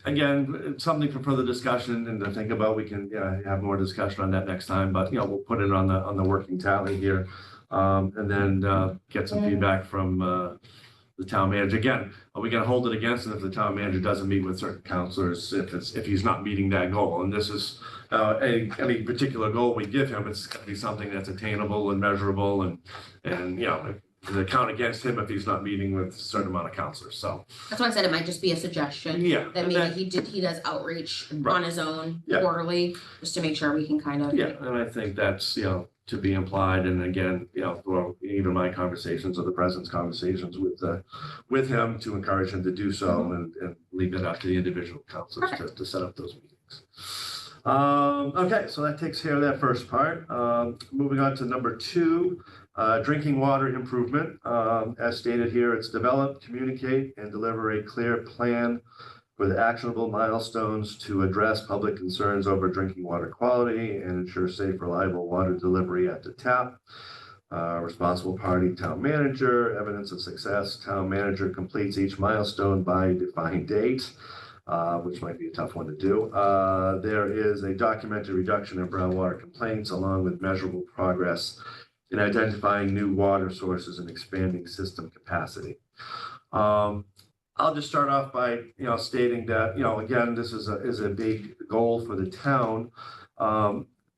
again, it's something for further discussion and to think about. We can have more discussion on that next time, but we'll put it on the working tally here, and then get some feedback from the town manager. Again, are we going to hold it against him if the town manager doesn't meet with certain counselors, if he's not meeting that goal? And this is any particular goal we give him, it's going to be something that's attainable and measurable, and the count against him if he's not meeting with a certain amount of counselors. So that's why I said it might just be a suggestion. Yeah, That maybe he does outreach Right. on his own Yeah. quarterly, just to make sure we can kind of. Yeah, and I think that's, to to be implied. And again, through even my conversations or the president's conversations with him to encourage him to do so, and leave it up to the individual councils to set up those meetings. Okay, so that takes care of that first part. Moving on to number 2, drinking water improvement. As stated here, it's develop, communicate, and deliver a clear plan with actionable milestones to address public concerns over drinking water quality and ensure safe, reliable water delivery at the tap. Responsible party, town manager. Evidence of success, town manager completes each milestone by defined date, which might be a tough one to do. There is a documented reduction in groundwater complaints along with measurable progress in identifying new water sources and expanding system capacity. I'll just start off by stating that again, this is a big goal for the town.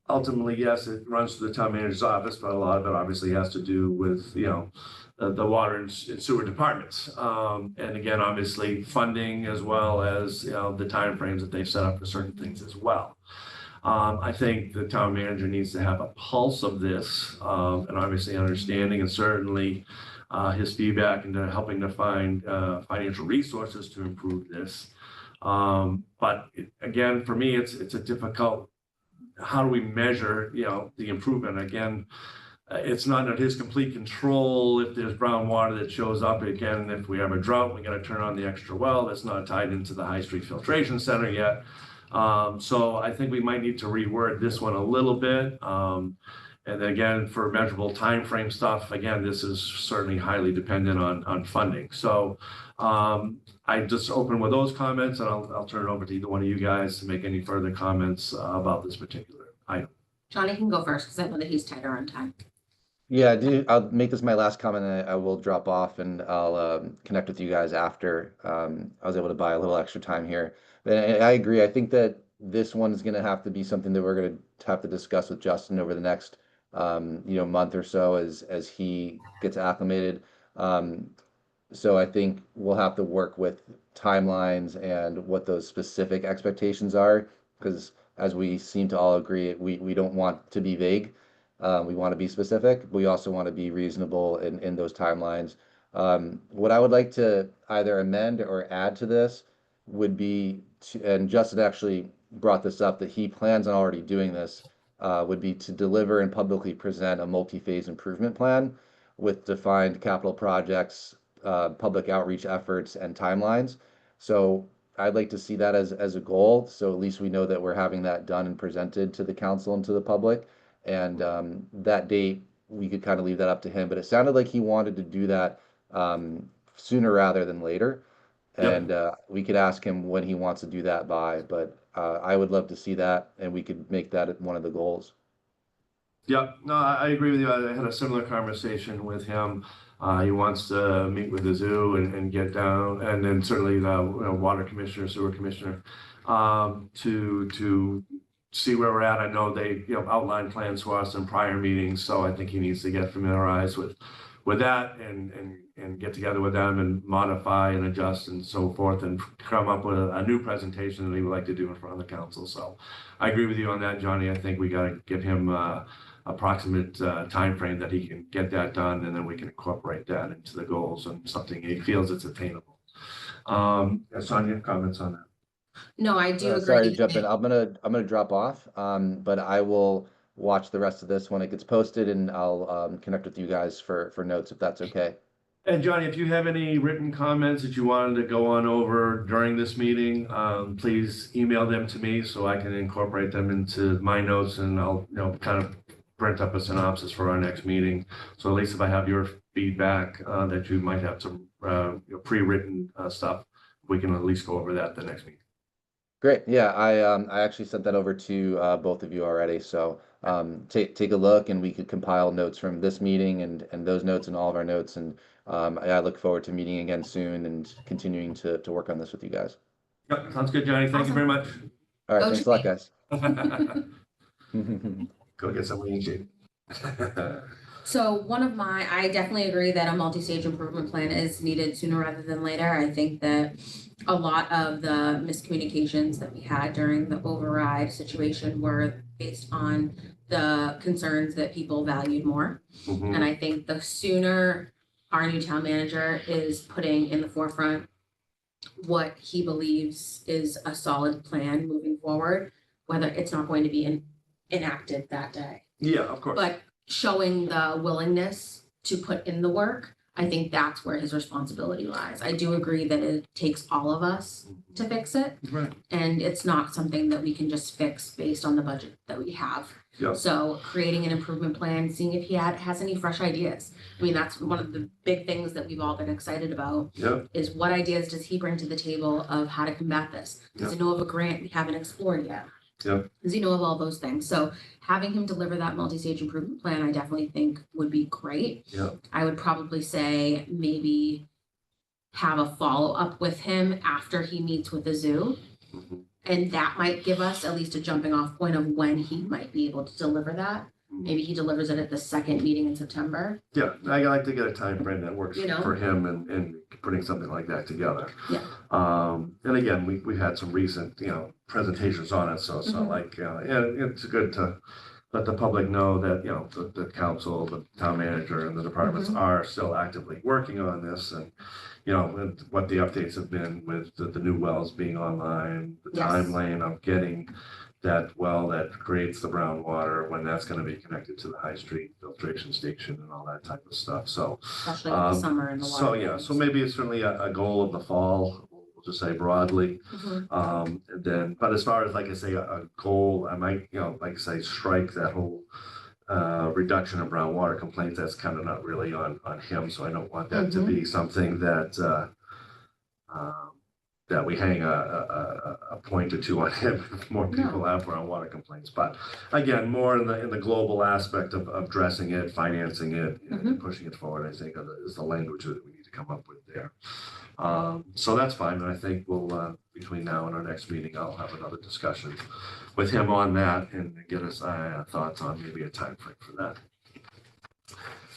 Ultimately, yes, it runs through the town manager's office, but a lot of it obviously has to do with the water and sewer departments, and again, obviously funding, as well as the timeframes that they've set up for certain things as well. I think the town manager needs to have a pulse of this, and obviously understanding, and certainly his feedback into helping to find financial resources to improve this. But again, for me, it's a difficult. How do we measure the improvement? Again, it's not in his complete control if there's brown water that shows up. Again, if we have a drought, we got to turn on the extra well. That's not tied into the High Street Filtration Center yet. So I think we might need to reword this one a little bit. And then again, for measurable time frame stuff, again, this is certainly highly dependent on funding. So I just open with those comments, and I'll turn it over to either one of you guys to make any further comments about this particular item. Johnny can go first because I know that he's tighter on time. Yeah, I'll make this my last comment, and I will drop off, and I'll connect with you guys after. I was able to buy a little extra time here. And I agree. I think that this one is going to have to be something that we're going to have to discuss with Justin over the next month or so as he gets acclimated. So I think we'll have to work with timelines and what those specific expectations are, because as we seem to all agree, we don't want to be vague. We want to be specific. We also want to be reasonable in those timelines. What I would like to either amend or add to this would be, and Justin actually brought this up, that he plans on already doing this, would be to deliver and publicly present a multi-phase improvement plan with defined capital projects, public outreach efforts, and timelines. So I'd like to see that as a goal. So at least we know that we're having that done and presented to the council and to the public. And that date, we could kind of leave that up to him. But it sounded like he wanted to do that sooner rather than later. And we could ask him when he wants to do that by. But I would love to see that, and we could make that one of the goals. Yeah, no, I agree with you. I had a similar conversation with him. He wants to meet with the zoo and get down, and then certainly the water commissioner, sewer commissioner, to see where we're at. I know they outlined plans for us in prior meetings, so I think he needs to get familiarized with that and get together with them and modify and adjust and so forth, and come up with a new presentation that he would like to do in front of the council. So I agree with you on that, Johnny. I think we got to give him approximate time frame that he can get that done, and then we can incorporate that into the goals and something he feels it's attainable. Sonia, comments on that? No, I do agree. Sorry to jump in. I'm gonna drop off, but I will watch the rest of this when it gets posted, and I'll connect with you guys for notes if that's okay. And Johnny, if you have any written comments that you wanted to go on over during this meeting, please email them to me so I can incorporate them into my notes, and I'll kind of print up a synopsis for our next meeting. So at least if I have your feedback that you might have some pre-written stuff, we can at least go over that the next meeting. Great. Yeah, I actually sent that over to both of you already. So take a look, and we could compile notes from this meeting and those notes and all of our notes. And I look forward to meeting again soon and continuing to work on this with you guys. Yep, sounds good, Johnny. Thank you very much. All right, thanks a lot, guys. Go get some lean sheet. So I definitely agree that a multi-stage improvement plan is needed sooner rather than later. I think that a lot of the miscommunications that we had during the override situation were based on the concerns that people valued more. Mhm. And I think the sooner our new town manager is putting in the forefront what he believes is a solid plan moving forward, whether it's not going to be enacted that day, Yeah, of course. but showing the willingness to put in the work, I think that's where his responsibility lies. I do agree that it takes all of us to fix it, Right. and it's not something that we can just fix based on the budget that we have. Yeah. So creating an improvement plan, seeing if he has any fresh ideas. I mean, that's one of the big things that we've all been excited about Yeah, is what ideas does he bring to the table of how to combat this? Does he know of a grant we haven't explored yet? Yeah. Does he know of all those things? So having him deliver that multi-stage improvement plan, I definitely think would be great. Yeah. I would probably say maybe have a follow-up with him after he meets with the zoo. Mhm. And that might give us at least a jumping off point of when he might be able to deliver that. Mhm. Maybe he delivers it at the second meeting in September. Yeah, I like to get a time frame that works You know? for him and putting something like that together. Yeah. And again, we had some recent, presentations on it, so it's not Mhm. like, and it's good to let the public know that, the council, the town manager and the departments Mm-hmm. are still actively working on this and, and what the updates have been with the new wells being online, the Yes. timeline of getting that well that creates the brown water, when that's gonna be connected to the High Street filtration station and all that type of stuff, so. Especially with the summer and the water. So, yeah, so maybe it's certainly a goal of the fall, we'll just say broadly. Mhm. And then, but as far as, like I say, a goal, I might, like I say, strike that whole reduction of brown water complaints, that's kind of not really on him, so I don't want that to be something that that we hang a point or two on him if more people have brown water complaints. But again, more in the global aspect of addressing it, financing it, and pushing it forward, I think is the language that we need to come up with there. So that's fine, and I think we'll, between now and our next meeting, I'll have another discussion with him on that and get us thoughts on maybe a time frame for that.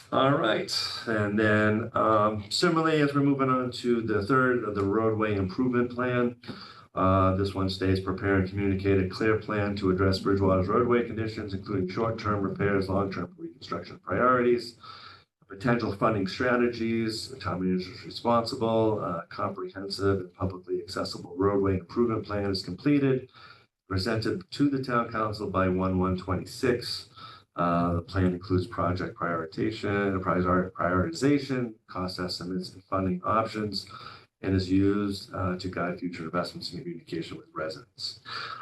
All right, and then similarly, as we're moving on to the third of the roadway improvement plan, this one states prepare and communicate a clear plan to address Bridgewater's roadway conditions, including short-term repairs, long-term reconstruction priorities, potential funding strategies. The town manager is responsible. Comprehensive and publicly accessible roadway improvement plan is completed, presented to the town council by 1/1/26. The plan includes project prioritization, cost estimates, and funding options, and is used to guide future investments in communication with residents.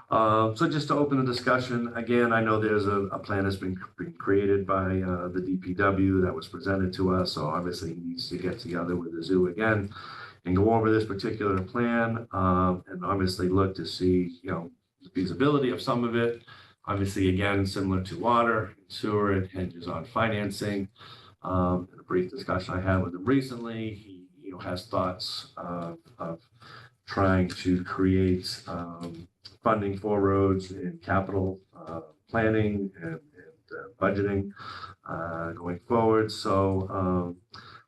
So just to open the discussion, again, I know there's a plan that's been created by the DPW that was presented to us, so obviously he needs to get together with the zoo again and go over this particular plan, and obviously look to see, the feasibility of some of it. Obviously, again, similar to water, sewer, it hinges on financing. In a brief discussion I had with him recently, he has thoughts of trying to create funding for roads and capital planning and budgeting going forward. So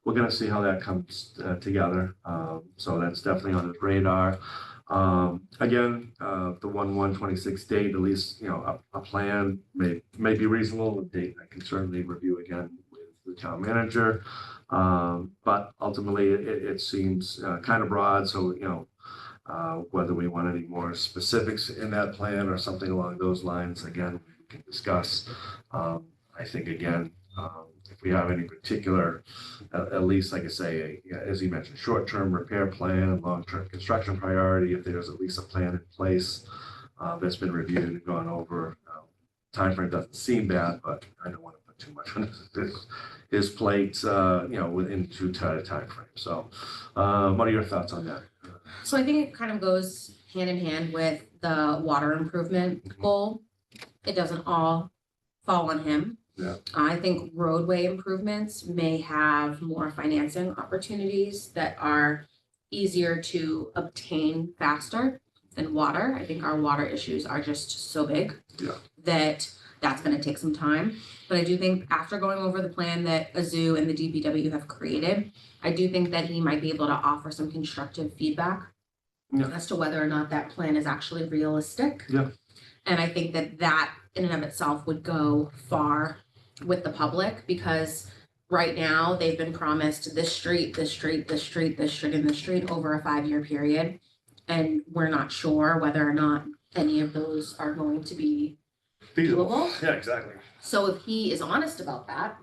we're going to see how that comes together. So that's definitely on his radar. Again, the 1/1/26 date, at least, a plan may be reasonable. The date I can certainly review again with the town manager. But ultimately it seems kind of broad. So, whether we want any more specifics in that plan or something along those lines, again, we can discuss. I think, again, if we have any particular, at least, like I say, as you mentioned, short-term repair plan, long-term construction priority, if there's at least a plan in place that's been reviewed and gone over. Timeframe doesn't seem bad, but I don't want to put too much on his plate, within too tight a timeframe. So what are your thoughts on that? So I think it kind of goes hand in hand with the water improvement goal. It doesn't all fall on him. Yeah. I think roadway improvements may have more financing opportunities that are easier to obtain faster than water. I think our water issues are just so big Yeah. that that's gonna take some time. But I do think after going over the plan that Azu and the DPW have created, I do think that he might be able to offer some constructive feedback Yeah. as to whether or not that plan is actually realistic. Yeah. And I think that that in and of itself would go far with the public, because right now they've been promised this street, this street, this street, this street, and this street over a 5-year period. And we're not sure whether or not any of those are going to be doable. Yeah, exactly. So if he is honest about that,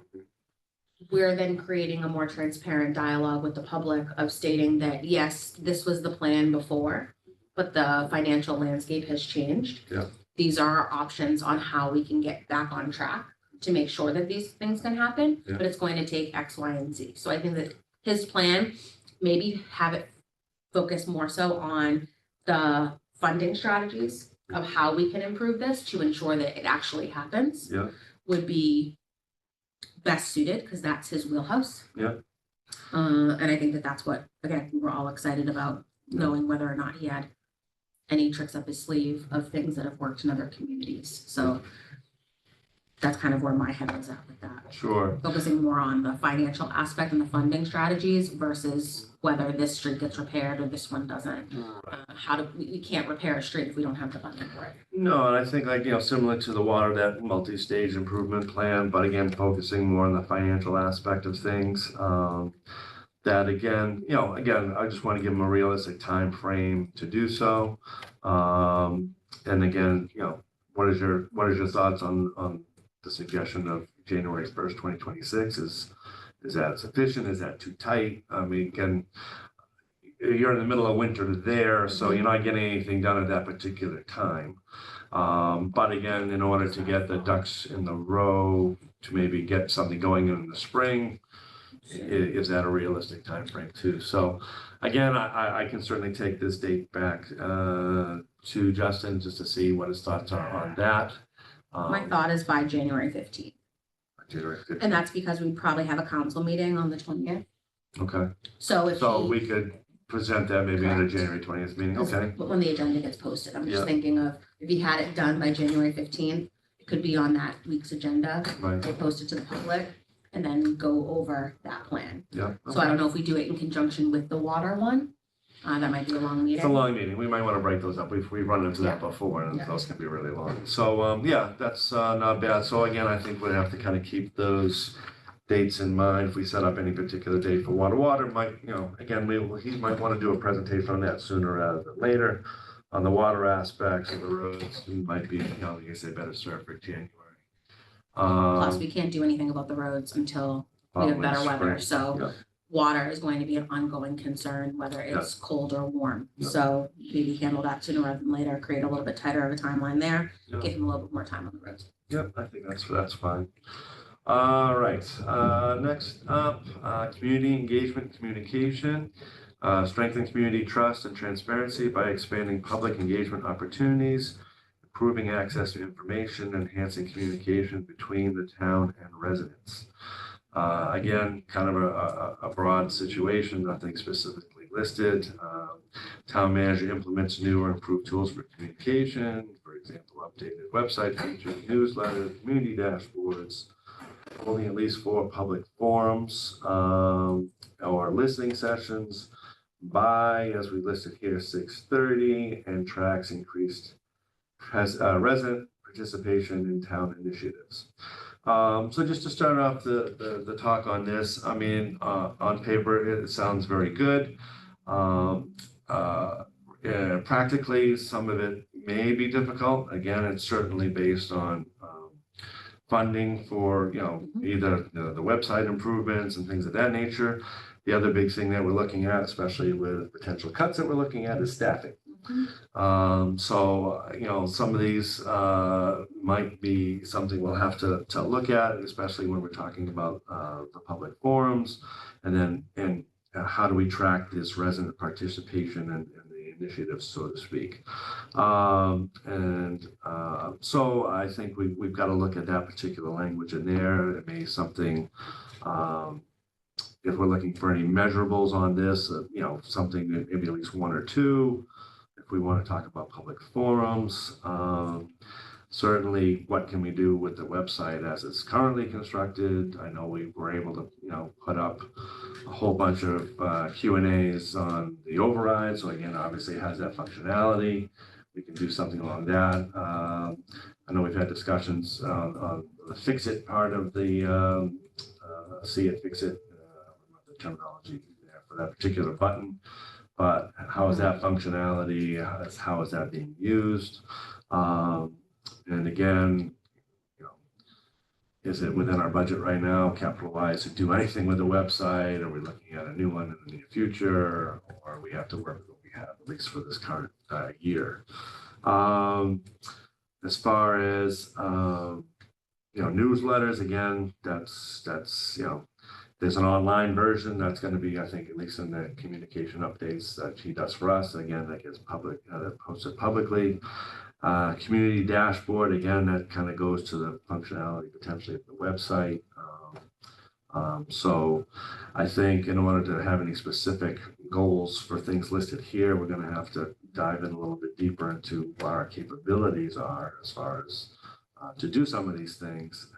we're then creating a more transparent dialogue with the public of stating that, yes, this was the plan before, but the financial landscape has changed. Yeah. These are our options on how we can get back on track to make sure that these things can happen, Yeah. but it's going to take X, Y, and Z. So I think that his plan, maybe have it focus more so on the funding strategies of how we can improve this to ensure that it actually happens. Yeah. Would be best suited, because that's his wheelhouse. Yeah. And I think that that's what, again, we were all excited about, knowing whether or not he had any tricks up his sleeve of things that have worked in other communities. So that's kind of where my head was at with that. Sure. Focusing more on the financial aspect and the funding strategies versus whether this street gets repaired or this one doesn't. We can't repair a street if we don't have the funding for it. No, and I think like, similar to the water, that multi-stage improvement plan, but again, focusing more on the financial aspect of things. That again, I just want to give them a realistic time frame to do so. And again, what is your thoughts on the suggestion of January 1st, 2026? Is that sufficient? Is that too tight? I mean, you're in the middle of winter there, so you're not getting anything done at that particular time. But again, in order to get the ducks in the row to maybe get something going in the spring, is that a realistic time frame too? So again, I can certainly take this date back to Justin just to see what his thoughts are on that. My thought is by January 15th. January 15th. And that's because we probably have a council meeting on the 20th. Okay, So if so he, we could present that maybe at a Correct. January 20th meeting. because Okay, when the agenda gets posted, I'm just Yeah. thinking of if he had it done by January 15th, it could be on that week's agenda. right, They post it to the public and then go over that plan. yeah. So I don't know if we do it in conjunction with the water one. That might be a long It's a meeting. long meeting. We might want to break those up. We've run into that Yeah. before, and Yeah. those can be really long. So, that's not bad. So again, I think we'd have to kind of keep those dates in mind. If we set up any particular date for water might, again, he might want to do a presentation on that sooner rather than later. On the water aspects of the roads, he might be, like I say, better served for January. Plus, we can't do anything about the roads until we have probably better weather. spring. So Yeah. water is going to be an ongoing concern, whether it's cold or warm. Yeah. So maybe handle that sooner rather than later, create a little bit tighter of a timeline there, Yeah. give him a little bit more time on the roads. Yep, I think that's fine. All right, next up, community engagement communication. Strengthen community trust and transparency by expanding public engagement opportunities, improving access to information, enhancing communication between the town and residents. Again, kind of a broad situation, nothing specifically listed. Town manager implements new or improved tools for communication, for example, updated website features, newsletters, community dashboards, holding at least 4 public forums or listening sessions by, as we listed here, 6:30, and tracks increased resident participation in town initiatives. So just to start off the talk on this, I mean, on paper, it sounds very good. Practically, some of it may be difficult. Again, it's certainly based on funding for, either the website improvements and things of that nature. The other big thing that we're looking at, especially with potential cuts that we're looking at, is staffing. So, some of these might be something we'll have to look at, especially when we're talking about the public forums, and how do we track this resident participation and the initiatives, so to speak. So I think we've got to look at that particular language in there. It may be something, if we're looking for any measurables on this, something maybe at least 1 or 2. If we want to talk about public forums. certainly what can we do with the website as it's currently constructed. I know we were able to, put up a whole bunch of Q&As on the override. So again, obviously it has that functionality. We can do something along that. I know we've had discussions on the fix-it part of the see it, fix it, the terminology there for that particular button. But how is that functionality? How is that being used? And again, is it within our budget right now, capital-wise, to do anything with the website? Are we looking at a new one in the near future? Or we have to work with what we have, at least for this current year? As far as, newsletters, again, that's there's an online version that's going to be, I think, at least in the communication updates that he does for us. Again, that gets posted publicly. Community dashboard, again, that kind of goes to the functionality potentially of the website. So I think in order to have any specific goals for things listed here, we're going to have to dive in a little bit deeper into what our capabilities are as far as to do some of these things.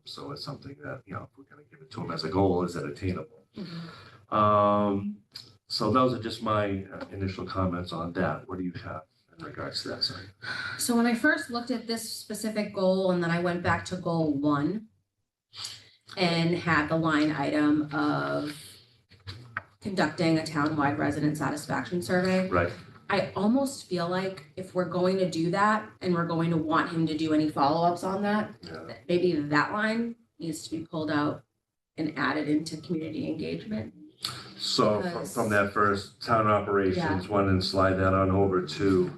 So it's something that, if we're going to give it to them as a goal, is it attainable? So those are just my initial comments on that. What do you have in regards to that? Sorry. So when I first looked at this specific goal, and then I went back to goal 1 and had the line item of conducting a townwide resident satisfaction survey. Right. I almost feel like if we're going to do that and we're going to want him to do any follow-ups on that, maybe that line needs to be pulled out and added into community engagement. So from that first town operations one, and slide that on over to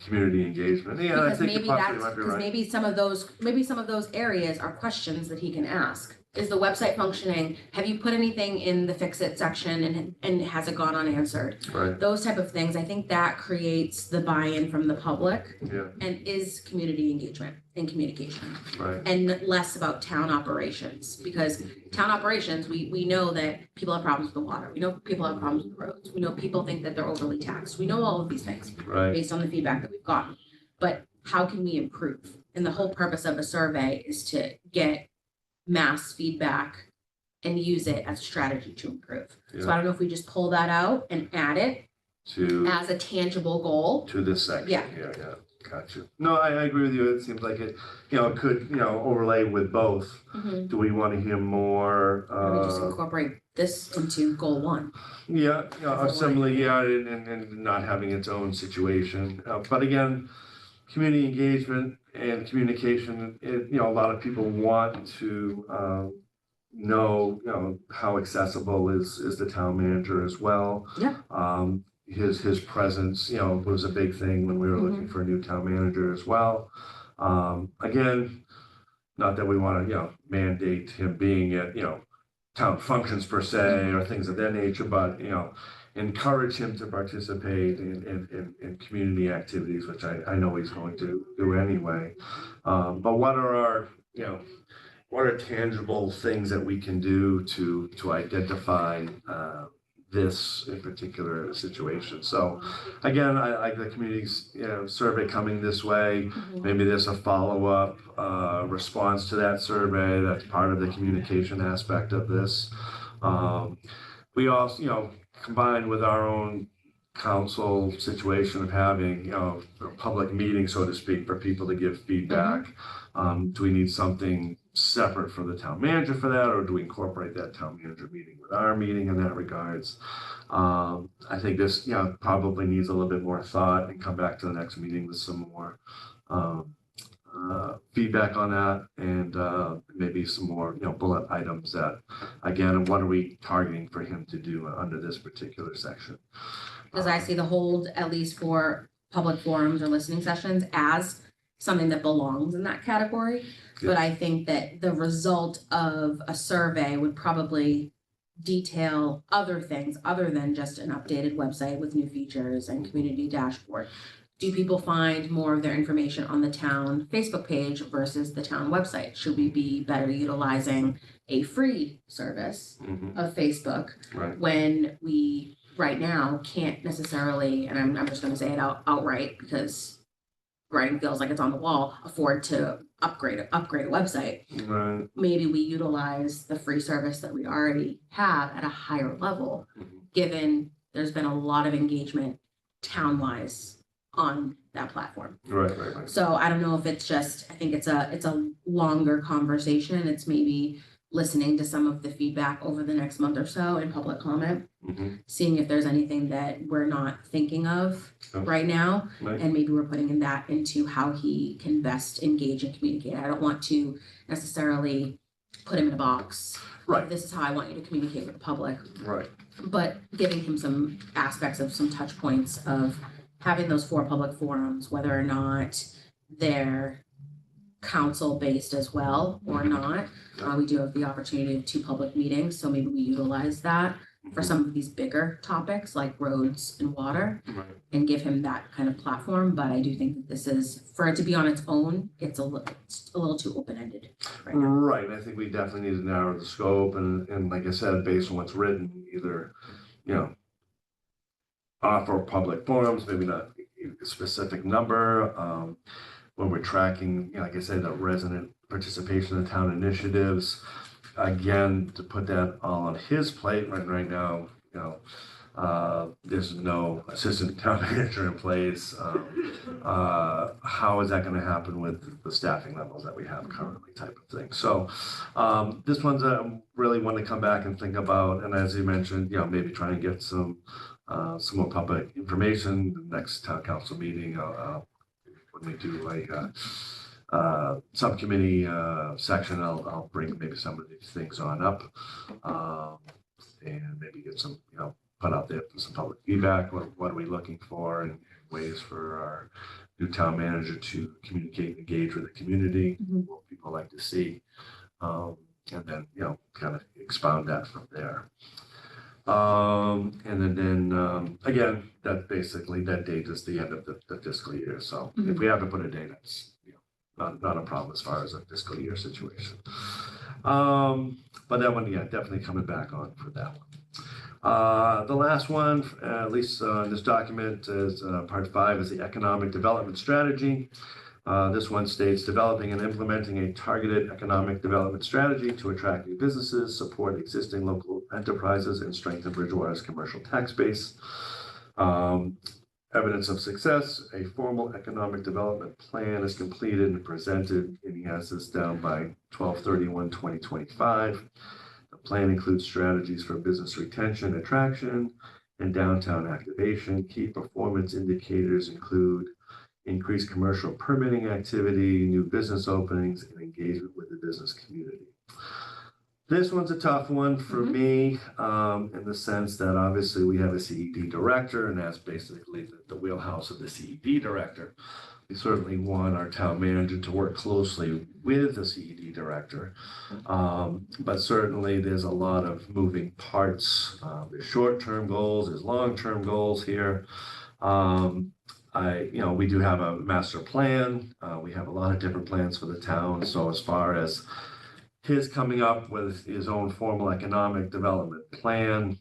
community engagement. Yeah, I Because think maybe you possibly that's, might be because right. maybe some of those areas are questions that he can ask. Is the website functioning? Have you put anything in the fix it section and has it gone unanswered? Right. Those type of things, I think that creates the buy-in from the public Yeah. and is community engagement and communication. Right. And less about town operations, because town operations, we know that people have problems with the water. We know people have problems with the roads. We know people think that they're overly taxed. We know all of these things Right. based on the feedback that we've gotten. But how can we improve? And the whole purpose of a survey is to get mass feedback and use it as a strategy to improve. Yeah. So I don't know if we just pull that out and add it To as a tangible goal. to this section. Yeah. Yeah. Got you. No, I agree with you. It seems like it, could, overlay with both. Do we want to hear more? Or we just incorporate this into goal 1. Yeah, similarly, and not having its own situation. But again, community engagement and communication, a lot of people want to know, how accessible is the town manager as well. Yeah. His presence, was a big thing when we were looking for a new town manager as well. Again, not that we want to, mandate him being at, town functions per se or things of that nature, but, encourage him to participate in community activities, which I know he's going to do anyway. But what are our, what are tangible things that we can do to identify this in particular situation? So again, I like the community's survey coming this way. Maybe there's a follow-up response to that survey that's part of the communication aspect of this. We also, combined with our own council situation of having, a public meeting, so to speak, for people to give feedback. Do we need something separate for the town manager for that, or do we incorporate that town manager meeting with our meeting in that regards? I think this, probably needs a little bit more thought, and come back to the next meeting with some more feedback on that, and maybe some more, bullet items that, again, what are we targeting for him to do under this particular section? Because I see the hold, at least for public forums or listening sessions, as something that belongs in that category. But I think that the result of a survey would probably detail other things other than just an updated website with new features and community dashboard. Do people find more of their information on the town Facebook page versus the town website? Should we be better utilizing a free service of Facebook when we right now can't necessarily, and I'm just going to say it outright because writing feels like it's on the wall, afford to upgrade a website. Right. Maybe we utilize the free service that we already have at a higher level, given there's been a lot of engagement town-wise on that platform. Right. So I don't know if it's just, I think it's a longer conversation. It's maybe listening to some of the feedback over the next month or so in public comment, seeing if there's anything that we're not thinking of right now. Right. And maybe we're putting that into how he can best engage and communicate. I don't want to necessarily put him in a box. Right. This is how I want you to communicate with the public. Right. But giving him some aspects of some touch points of having those 4 public forums, whether or not they're council-based as well or not. We do have the opportunity of 2 public meetings, so maybe we utilize that for some of these bigger topics like roads and water and give him that kind of platform. But I do think that this is, for it to be on its own, it's a little too open-ended right now. Right. I think we definitely need to narrow the scope and like I said, based on what's written, either, offer public forums, maybe not a specific number. When we're tracking, like I said, the resident participation in town initiatives, again, to put that all on his plate right now, there's no assistant town manager in place. How is that going to happen with the staffing levels that we have currently, type of thing? So this one's really one to come back and think about. And as you mentioned, maybe try and get some more public information. The next town council meeting, when we do a subcommittee section, I'll bring maybe some of these things on up and maybe get some, put out there some public feedback. What are we looking for and ways for our new town manager to communicate and engage with the community, what people like to see, and then, kind of expound that from there. And then again, that basically that date is the end of the fiscal year. So if we have to put a date, it's not a problem as far as a fiscal year situation. But that one, definitely coming back on for that one. The last one, at least in this document, is part 5 is the economic development strategy. This one states developing and implementing a targeted economic development strategy to attract new businesses, support existing local enterprises, and strengthen Bridgewater's commercial tax base. Evidence of success, a formal economic development plan is completed and presented, and he has this down by 12/31/2025. The plan includes strategies for business retention, attraction, and downtown activation. Key performance indicators include increased commercial permitting activity, new business openings, and engagement with the business community. This one's a tough one for me in the sense that obviously we have a CED director, and that's basically the wheelhouse of the CED director. We certainly want our town manager to work closely with the CED director, but certainly there's a lot of moving parts. There's short-term goals, there's long-term goals here. We do have a master plan. We have a lot of different plans for the town. So as far as his coming up with his own formal economic development plan,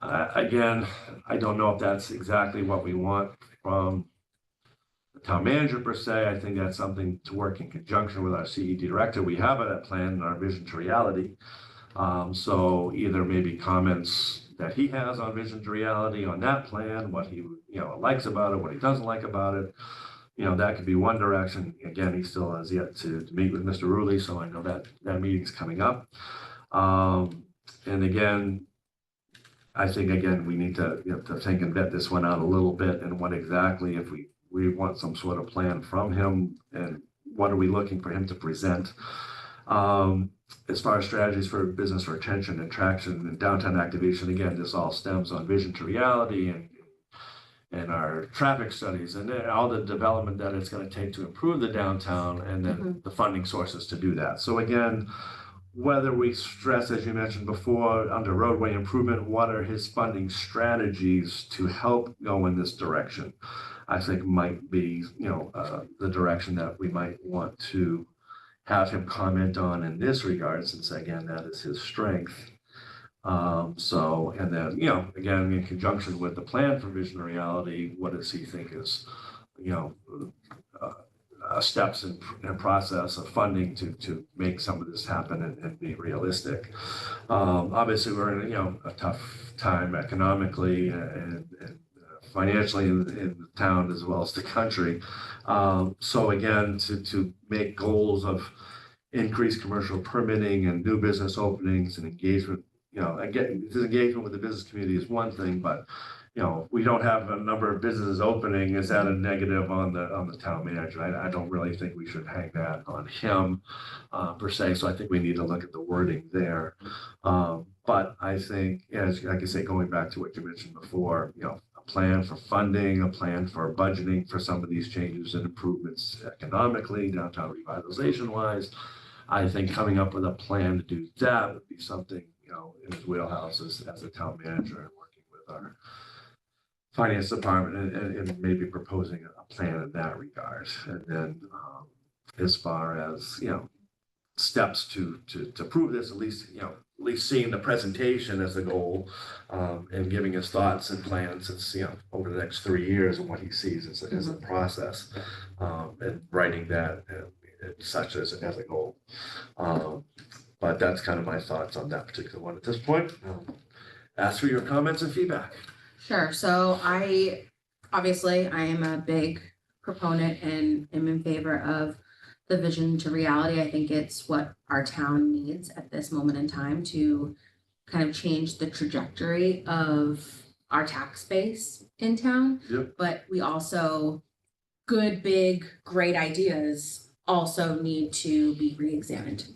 again, I don't know if that's exactly what we want from the town manager per se. I think that's something to work in conjunction with our CED director. We have that plan in our vision to reality. So either maybe comments that he has on vision to reality on that plan, what he likes about it, what he doesn't like about it. That could be one direction. Again, he still has yet to meet with Mr. Rulli, so I know that meeting's coming up. And again, I think we need to think and vet this one out a little bit, and what exactly, if we want some sort of plan from him, and what are we looking for him to present. As far as strategies for business retention, attraction, and downtown activation, again, this all stems on vision to reality and our traffic studies and all the development that it's going to take to improve the downtown, and then the funding sources to do that. So again, whether we stress, as you mentioned before, under roadway improvement, what are his funding strategies to help go in this direction, I think might be, the direction that we might want to have him comment on in this regard, since again, that is his strength. And then, again, in conjunction with the plan for vision reality, what does he think is, steps and process of funding to make some of this happen and be realistic. Obviously, we're in a tough time economically and financially in the town as well as the country. So again, to make goals of increased commercial permitting and new business openings and engagement, again, this engagement with the business community is one thing, but we don't have a number of businesses opening. Is that a negative on the town manager? I don't really think we should hang that on him per se. So I think we need to look at the wording there. But I think, as like I say, going back to what you mentioned before, a plan for funding, a plan for budgeting for some of these changes and improvements economically, downtown revitalization wise. I think coming up with a plan to do that would be something, in his wheelhouse as a town manager and working with our finance department and maybe proposing a plan in that regard. And then as far as, steps to prove this, at least seeing the presentation as a goal and giving his thoughts and plans over the next 3 years and what he sees as a process and writing that such as a goal. But that's kind of my thoughts on that particular one at this point. Ask for your comments and feedback. Sure. So I am a big proponent and am in favor of the vision to reality. I think it's what our town needs at this moment in time to kind of change the trajectory of our tax base in town. Yep. But we also, good, big, great ideas also need to be re-examined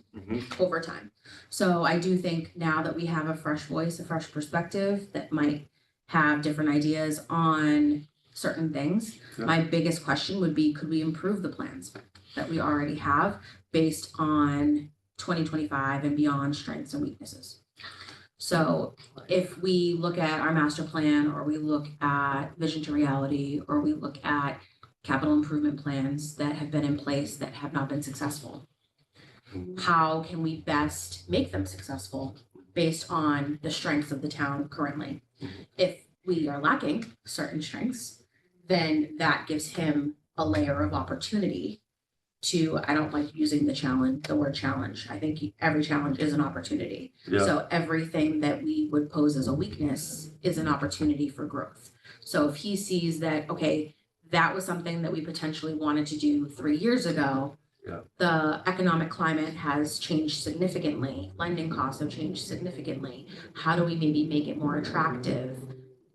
over time. So I do think now that we have a fresh voice, a fresh perspective that might have different ideas on certain things. Yeah. My biggest question would be, could we improve the plans that we already have based on 2025 and beyond strengths and weaknesses? So if we look at our master plan, or we look at vision to reality, or we look at capital improvement plans that have been in place that have not been successful, how can we best make them successful based on the strengths of the town currently? If we are lacking certain strengths, then that gives him a layer of opportunity to, I don't like using the word challenge. I think every challenge is an opportunity. Yeah. So everything that we would pose as a weakness is an opportunity for growth. So if he sees that, okay, that was something that we potentially wanted to do 3 years ago. Yeah. The economic climate has changed significantly. Lending costs have changed significantly. How do we maybe make it more attractive?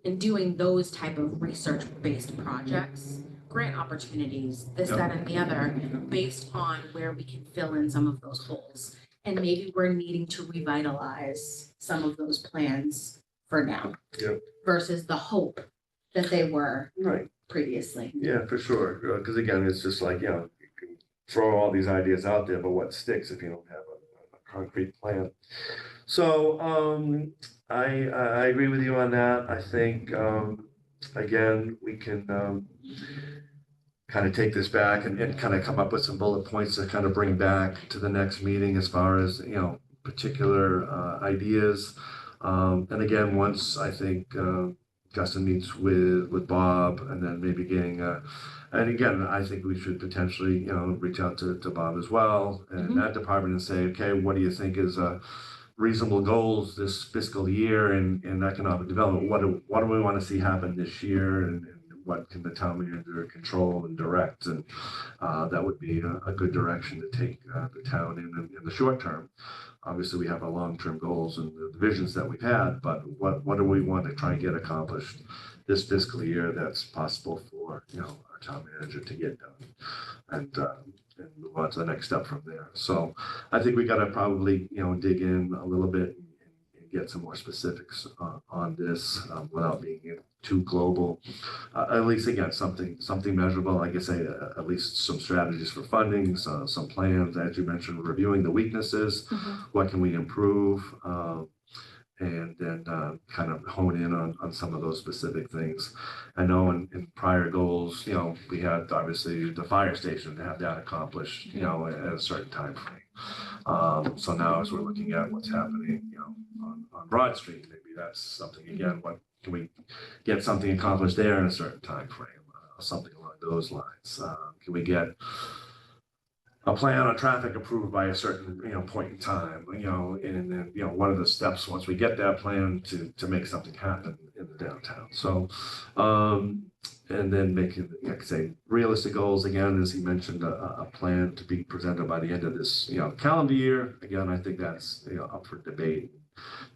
In doing those type of research-based projects, grant opportunities, this, Yep. that, and the other, based on where we can fill in some of those holes. And maybe we're needing to revitalize some of those plans for now. Yep. Versus the hope that they were Right. previously. Yeah, for sure. Because again, it's just like, you can throw all these ideas out there, but what sticks if you don't have a concrete plan? So I agree with you on that. I think, again, we can kind of take this back and kind of come up with some bullet points to kind of bring back to the next meeting as far as, particular ideas. And again, once I think Justin meets with Bob and then maybe getting, and again, I think we should potentially, reach out to Bob as well and that department and say, okay, what do you think is reasonable goals this fiscal year in economic development? What do we want to see happen this year, and what can the town manager control and direct? And that would be a good direction to take the town in the short term. Obviously, we have our long-term goals and the visions that we've had, but what do we want to try and get accomplished this fiscal year that's possible for our town manager to get done, and move on to the next step from there. So I think we got to probably dig in a little bit and get some more specifics on this without being too global. At least again something measurable. Like I say, at least some strategies for funding, some plans, as you mentioned, reviewing the weaknesses. What can we improve? And then kind of hone in on some of those specific things. I know in prior goals, we had obviously the fire station to have that accomplished, at a certain time frame. So now as we're looking at what's happening, on Broad Street, maybe that's something again. What can we get something accomplished there in a certain time frame? Something along those lines. Can we get a plan on traffic approved by a certain, point in time, and then, one of the steps, once we get that plan to make something happen in the downtown. So, and then making, like I say, realistic goals again, as he mentioned, a plan to be presented by the end of this, calendar year. Again, I think that's, up for debate.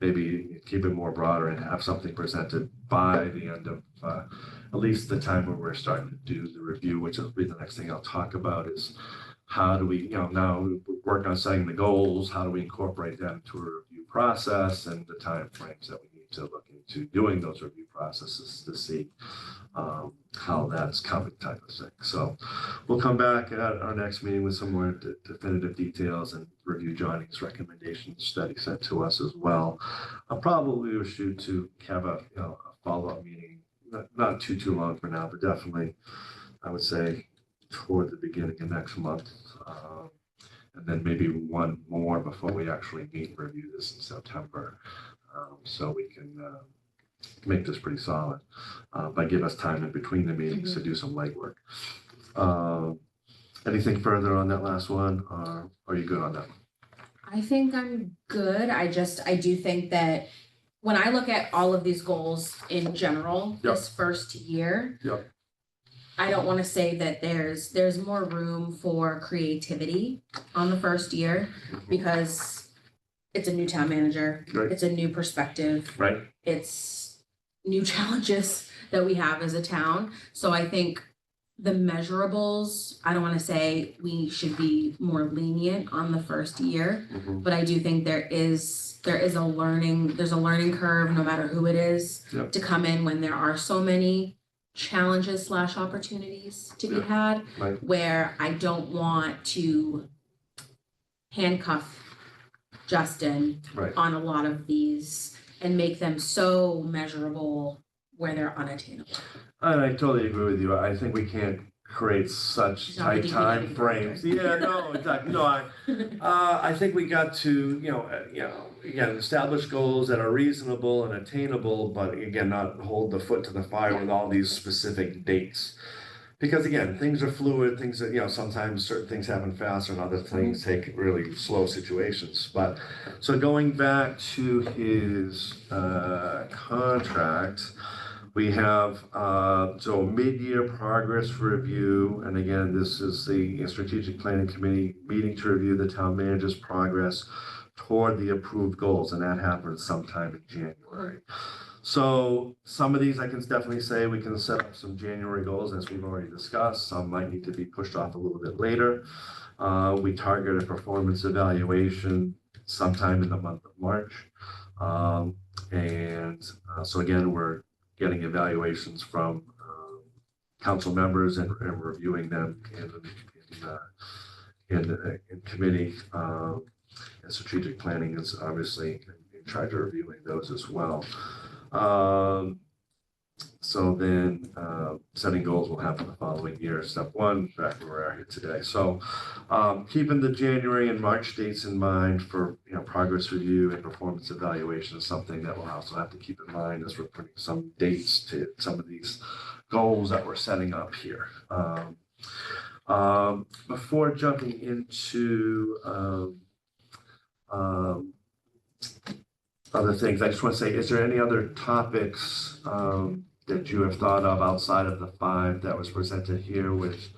Maybe keep it more broader and have something presented by the end of, at least the time where we're starting to do the review, which will be the next thing I'll talk about is how do we, now we work on setting the goals, how do we incorporate that into a review process and the timeframes that we need to look into doing those review processes to see how that's coming type of thing. So we'll come back at our next meeting with some more definitive details and review Johnny's recommendations that he sent to us as well. I'll probably shoot to have a follow-up meeting, not too long for now, but definitely I would say toward the beginning of next month. And then maybe one more before we actually meet and review this in September. So we can make this pretty solid, but give us time in between the meetings to do some legwork. Anything further on that last one, or are you good on that one? I think I'm good. I do think that when I look at all of these goals in general, Yep. this first year, Yep. I don't want to say that there's more room for creativity on the first year because it's a new town manager, Right. it's a new perspective, Right. it's new challenges that we have as a town. So I think the measurables, I don't want to say we should be more lenient on the first year, Mhm. but I do think there's a learning curve, no matter who it is, Yep. to come in when there are so many challenges / opportunities to be Yeah. had, Right. where I don't want to handcuff Justin Right. on a lot of these and make them so measurable where they're unattainable. And I totally agree with you. I think we can't create such He's not the tight time DPW frames. director. Yeah, no, exactly. No, I think we got to, again, establish goals that are reasonable and attainable, but again, not hold the foot to the fire with all these specific dates. Because again, things are fluid, things that, sometimes certain things happen faster and other things take really slow situations. But, so going back to his contract, we have, so mid-year progress review, and again, this is the strategic planning committee meeting to review the town manager's progress toward the approved goals, and that happens sometime in January. So some of these I can definitely say we can set up some January goals, as we've already discussed. Some might need to be pushed off a little bit later. We target a performance evaluation sometime in the month of March. So again, we're getting evaluations from council members and reviewing them in committee. And strategic planning is obviously in charge of reviewing those as well. So then setting goals will happen the following year. Step one, back where we are here today. So keeping the January and March dates in mind for progress review and performance evaluation is something that we'll also have to keep in mind as we're putting some dates to some of these goals that we're setting up here. Before jumping into other things, I just want to say, is there any other topics that you have thought of outside of the 5 that was presented here with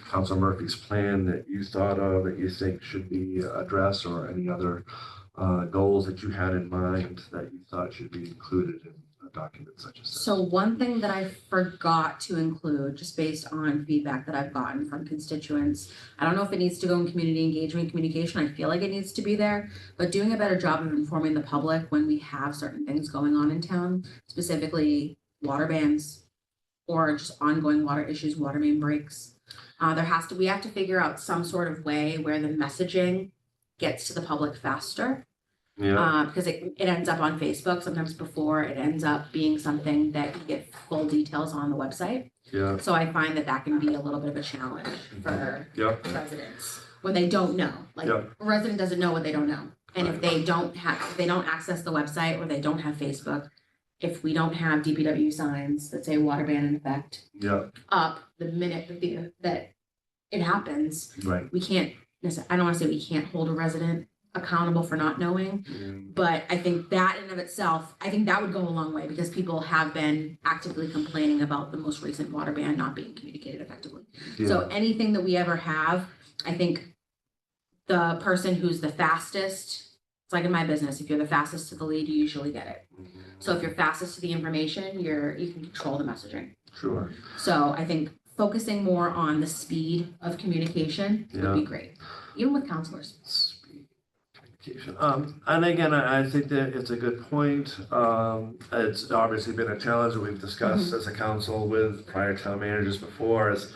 Council Murphy's plan that you thought of that you think should be addressed, or any other goals that you had in mind that you thought should be included in a document such as this? So one thing that I forgot to include, just based on feedback that I've gotten from constituents, I don't know if it needs to go in community engagement communication. I feel like it needs to be there, but doing a better job of informing the public when we have certain things going on in town, specifically water bans or just ongoing water issues, water main breaks. We have to figure out some sort of way where the messaging gets to the public faster. Yeah, Because it ends up on Facebook sometimes before it ends up being something that you get full details on the website. yeah, So I find that can be a little bit of a challenge for yeah, residents when they don't know. Like Yeah. a resident doesn't know what they don't know. And if Right. they don't access the website or they don't have Facebook, if we don't have DPW signs that say water ban in effect yeah, up the minute that it happens. Right. We can't, I don't want to say we can't hold a resident accountable for not knowing, but I think that in of itself, I think that would go a long way because people have been actively complaining about the most recent water ban not being communicated effectively. So anything that we ever have, I think the person who's the fastest, it's like in my business, if you're the fastest to the lead, you usually get it. So if you're fastest to the information, you can control the messaging. Sure. So I think focusing more on the speed of communication would be great, even with counselors. Speed communication. And again, I think that it's a good point. It's obviously been a challenge that we've discussed as a council with prior town managers before. Is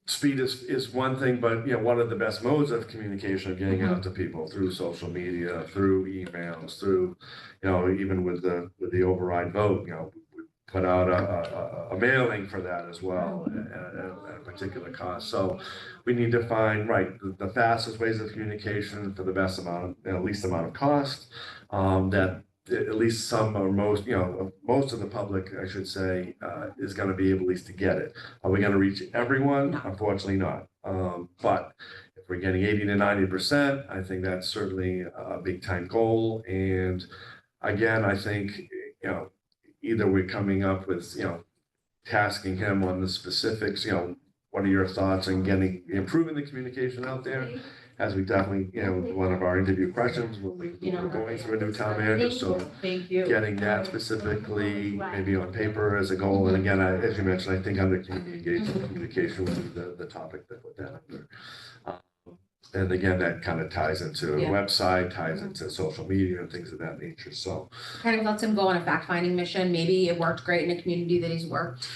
speed is one thing, but what are the best modes of communication of getting out to people through social media, through emails, through even with the override vote, we put out a mailing for that as well at a particular cost. So we need to find the fastest ways of communication for the best amount of least amount of cost, that at least some or most, most of the public, I should say, is going to be able at least to get it. Are we going to reach everyone? No. Unfortunately not. But if we're getting 80 to 90%, I think that's certainly a big time goal. And again, I think, either we're coming up with, tasking him on the specifics, what are your thoughts on improving the communication out there? As we definitely, one of our interview questions when we're going through a new town manager, so getting that specifically maybe on paper as a goal. And again, as you mentioned, I think under communication would be the topic that put that under. And again, that kind of ties into a website, ties into social media and things of that nature. So Kind of lets him go on a fact-finding mission. Maybe it worked great in a community that he's worked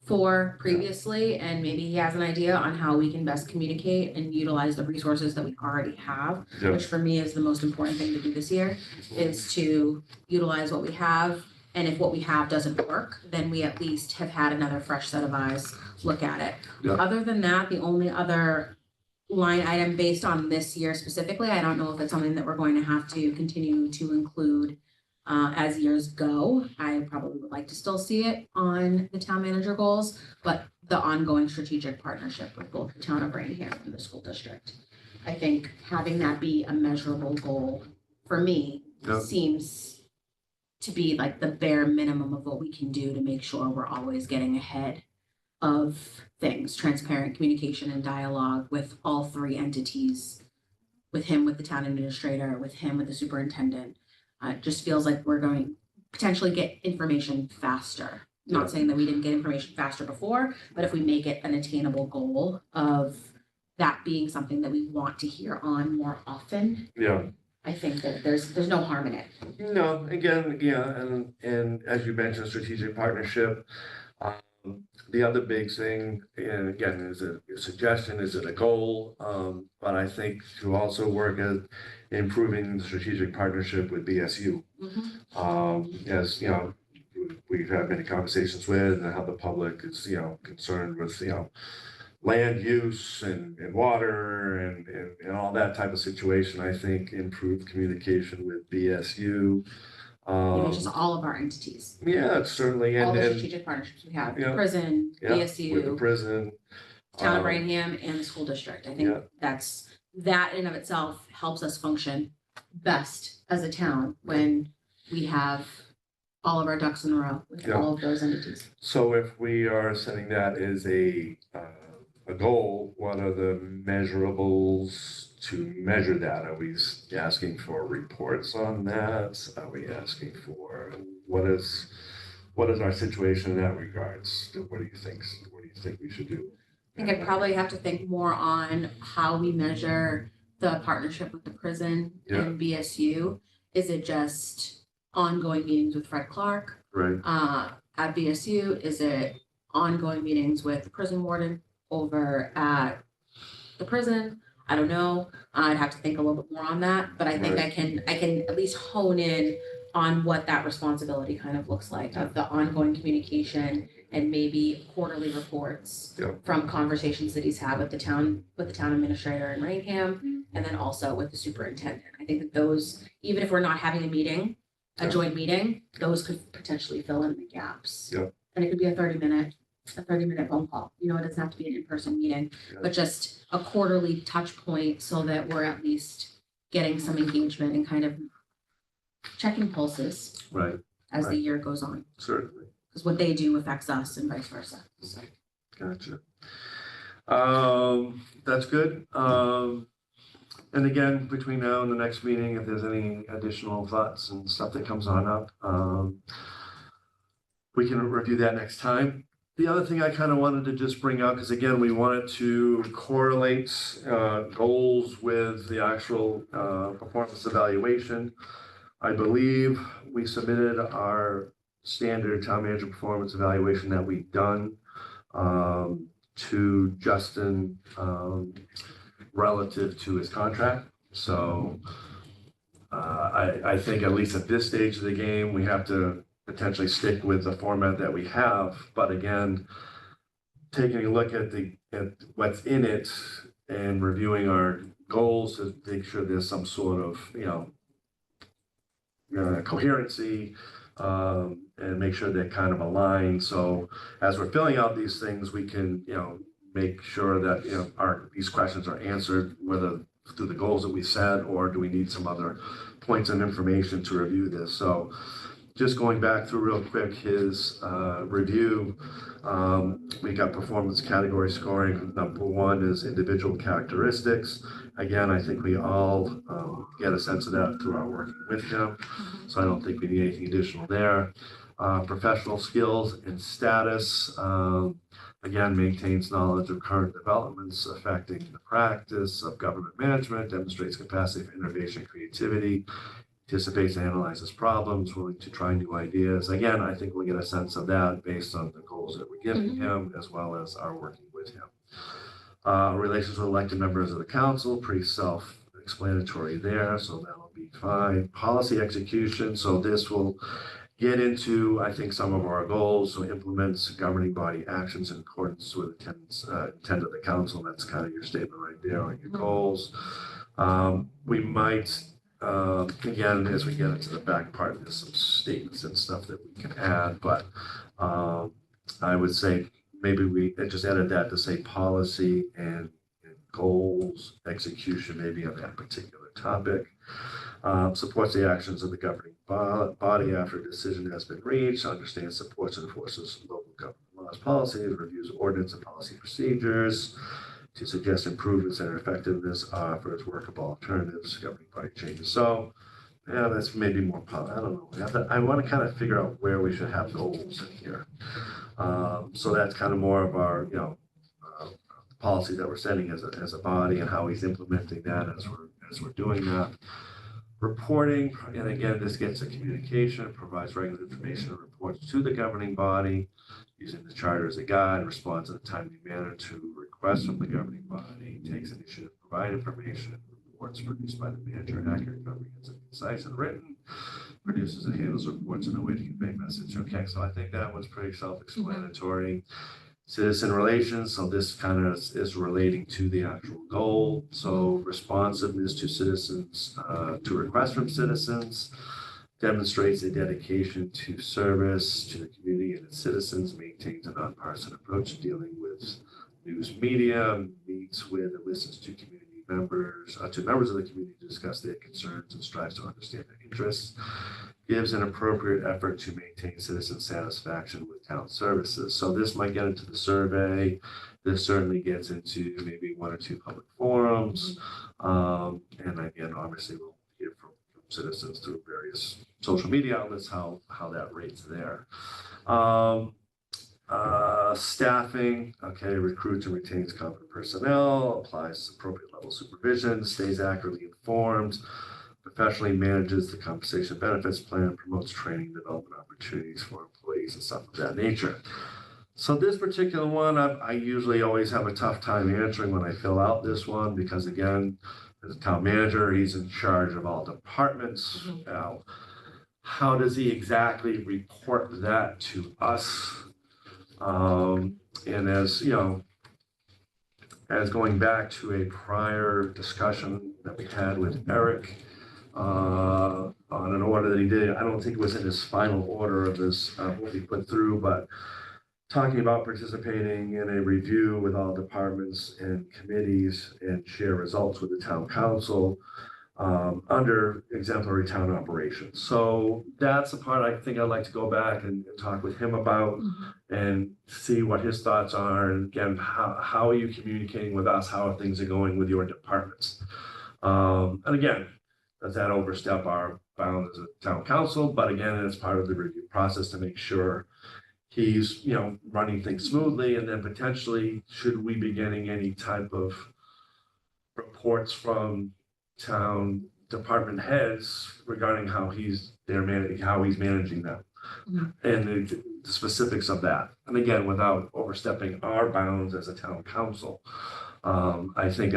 for previously, and maybe he has an idea on how we can best communicate and utilize the resources that we already have, which for me is the most important thing to do this year, is to utilize what we have. And if what we have doesn't work, then we at least have had another fresh set of eyes look at it. Yeah. Other than that, the only other line item based on this year specifically, I don't know if it's something that we're going to have to continue to include as years go. I probably would like to still see it on the town manager goals, but the ongoing strategic partnership with both the town of Rainham and the school district. I think having that be a measurable goal for me seems to be like the bare minimum of what we can do to make sure we're always getting ahead of things, transparent communication and dialogue with all three entities, with him, with the town administrator, with him, with the superintendent. It just feels like we're going to potentially get information faster. Not saying that we didn't get information faster before, but if we make it an attainable goal of that being something that we want to hear on more often, I think that there's no harm in it. No, again, and as you mentioned, strategic partnership. The other big thing, and again, is it a suggestion? Is it a goal? But I think to also work at improving the strategic partnership with BSU. As we've had many conversations with, and how the public is concerned with land use and water and all that type of situation. I think improved communication with BSU. Maybe just all of our entities. Yeah, it's certainly All the strategic partnerships we have, the prison, with the BSU, prison, town of Rainham, and the school district. I think that in of itself helps us function best as a town when we have all of our ducks in a row with all of those entities. So if we are setting that as a goal, what are the measurables to measure that? Are we asking for reports on that? Are we asking for what is our situation in that regards? What do you think? What do you think we should do? I think I'd probably have to think more on how we measure the partnership with the prison and BSU. Is it just ongoing meetings with Fred Clark? Right. At BSU, is it ongoing meetings with the prison warden over at the prison? I don't know. I'd have to think a little bit more on that, but I think I can at least hone in on what that responsibility kind of looks like of the ongoing communication and maybe quarterly reports from conversations that he's had with the town administrator in Rainham, and then also with the superintendent. I think that those, even if we're not having a meeting, a joint meeting, those could potentially fill in the gaps. And it could be a 30-minute a 30-minute phone call. You know, it doesn't have to be an in-person meeting, but just a quarterly touch point so that we're at least getting some engagement and kind of checking pulses Right, as the Right. year goes on. certainly. Because what they do affects us and vice versa. So. Gotcha. That's good. And again, between now and the next meeting, if there's any additional thoughts and stuff that comes on up, we can review that next time. The other thing I kind of wanted to just bring up, because again, we wanted to correlate goals with the actual performance evaluation. I believe we submitted our standard town manager performance evaluation that we've done to Justin relative to his contract. So I think at least at this stage of the game, we have to potentially stick with the format that we have. But again, taking a look at what's in it and reviewing our goals to make sure there's some sort of, coherency, and make sure they're kind of aligned. So as we're filling out these things, we can, make sure that, these questions are answered, whether through the goals that we set, or do we need some other points of information to review this. So just going back through real quick his review, we got performance category scoring. Number one is individual characteristics. Again, I think we all get a sense of that through our working with him. So I don't think we need anything additional there. Professional skills and status, again, maintains knowledge of current developments affecting the practice of government management, demonstrates capacity for innovation and creativity, anticipates and analyzes problems, willing to try new ideas. Again, I think we'll get a sense of that based on the goals that we're giving him, as well as our working with him. Relations with elected members of the council, pretty self-explanatory there, so that'll be fine. Policy execution, so this will get into, I think, some of our goals. So implements governing body actions in accordance with intent of the council. That's kind of your statement right there on your goals. We might, again, as we get into the back part, there's some statements and stuff that we can add, but I would say maybe we just added that to say policy and goals execution, maybe on that particular topic. Supports the actions of the governing body after a decision has been reached, understands, supports, and enforces local government laws, policies, reviews ordinance and policy procedures to suggest improvements in effectiveness, offers workable alternatives to governing body changes. So, yeah, that's maybe more, I don't know. I want to kind of figure out where we should have goals in here. So that's kind of more of our, policy that we're setting as a body, and how he's implementing that as we're doing that. Reporting, and again, this gets to communication, provides regular information and reports to the governing body, using the charter as a guide, responds in a timely manner to requests from the governing body, takes initiative to provide information and reports produced by the manager, accurate, comprehensive, concise, and written, produces and handles reports in a way to convey message. Okay, so I think that was pretty self-explanatory. Citizen relations, so this kind of is relating to the actual goal. So responsiveness to citizens, to requests from citizens, demonstrates a dedication to service to the community and its citizens, maintains a nonpartisan approach to dealing with news media, meets with and listens to community members, to members of the community to discuss their concerns and strives to understand their interests, gives an appropriate effort to maintain citizen satisfaction with town services. So this might get into the survey. This certainly gets into maybe one or two public forums. And again, obviously we'll hear from citizens through various social media outlets, how that rates there. Staffing, okay, recruits and retains competent personnel, applies appropriate level of supervision, stays accurately informed, professionally manages the compensation benefits plan, promotes training, development opportunities for employees and stuff of that nature. So this particular one, I usually always have a tough time answering when I fill out this one, because again, as a town manager, he's in charge of all departments. Now, how does he exactly report that to us? And as as going back to a prior discussion that we had with Eric, on an order that he did. I don't think it was in his final order of this, what he put through, but talking about participating in a review with all departments and committees and share results with the town council under exemplary town operations. So that's the part I think I'd like to go back and talk with him about and see what his thoughts are. And again, how are you communicating with us? How are things going with your departments? And again, does that overstep our bounds as a town council? But again, it's part of the review process to make sure he's, running things smoothly. And then potentially, should we be getting any type of reports from town department heads regarding how he's managing them and the specifics of that. And again, without overstepping our bounds as a town council. I think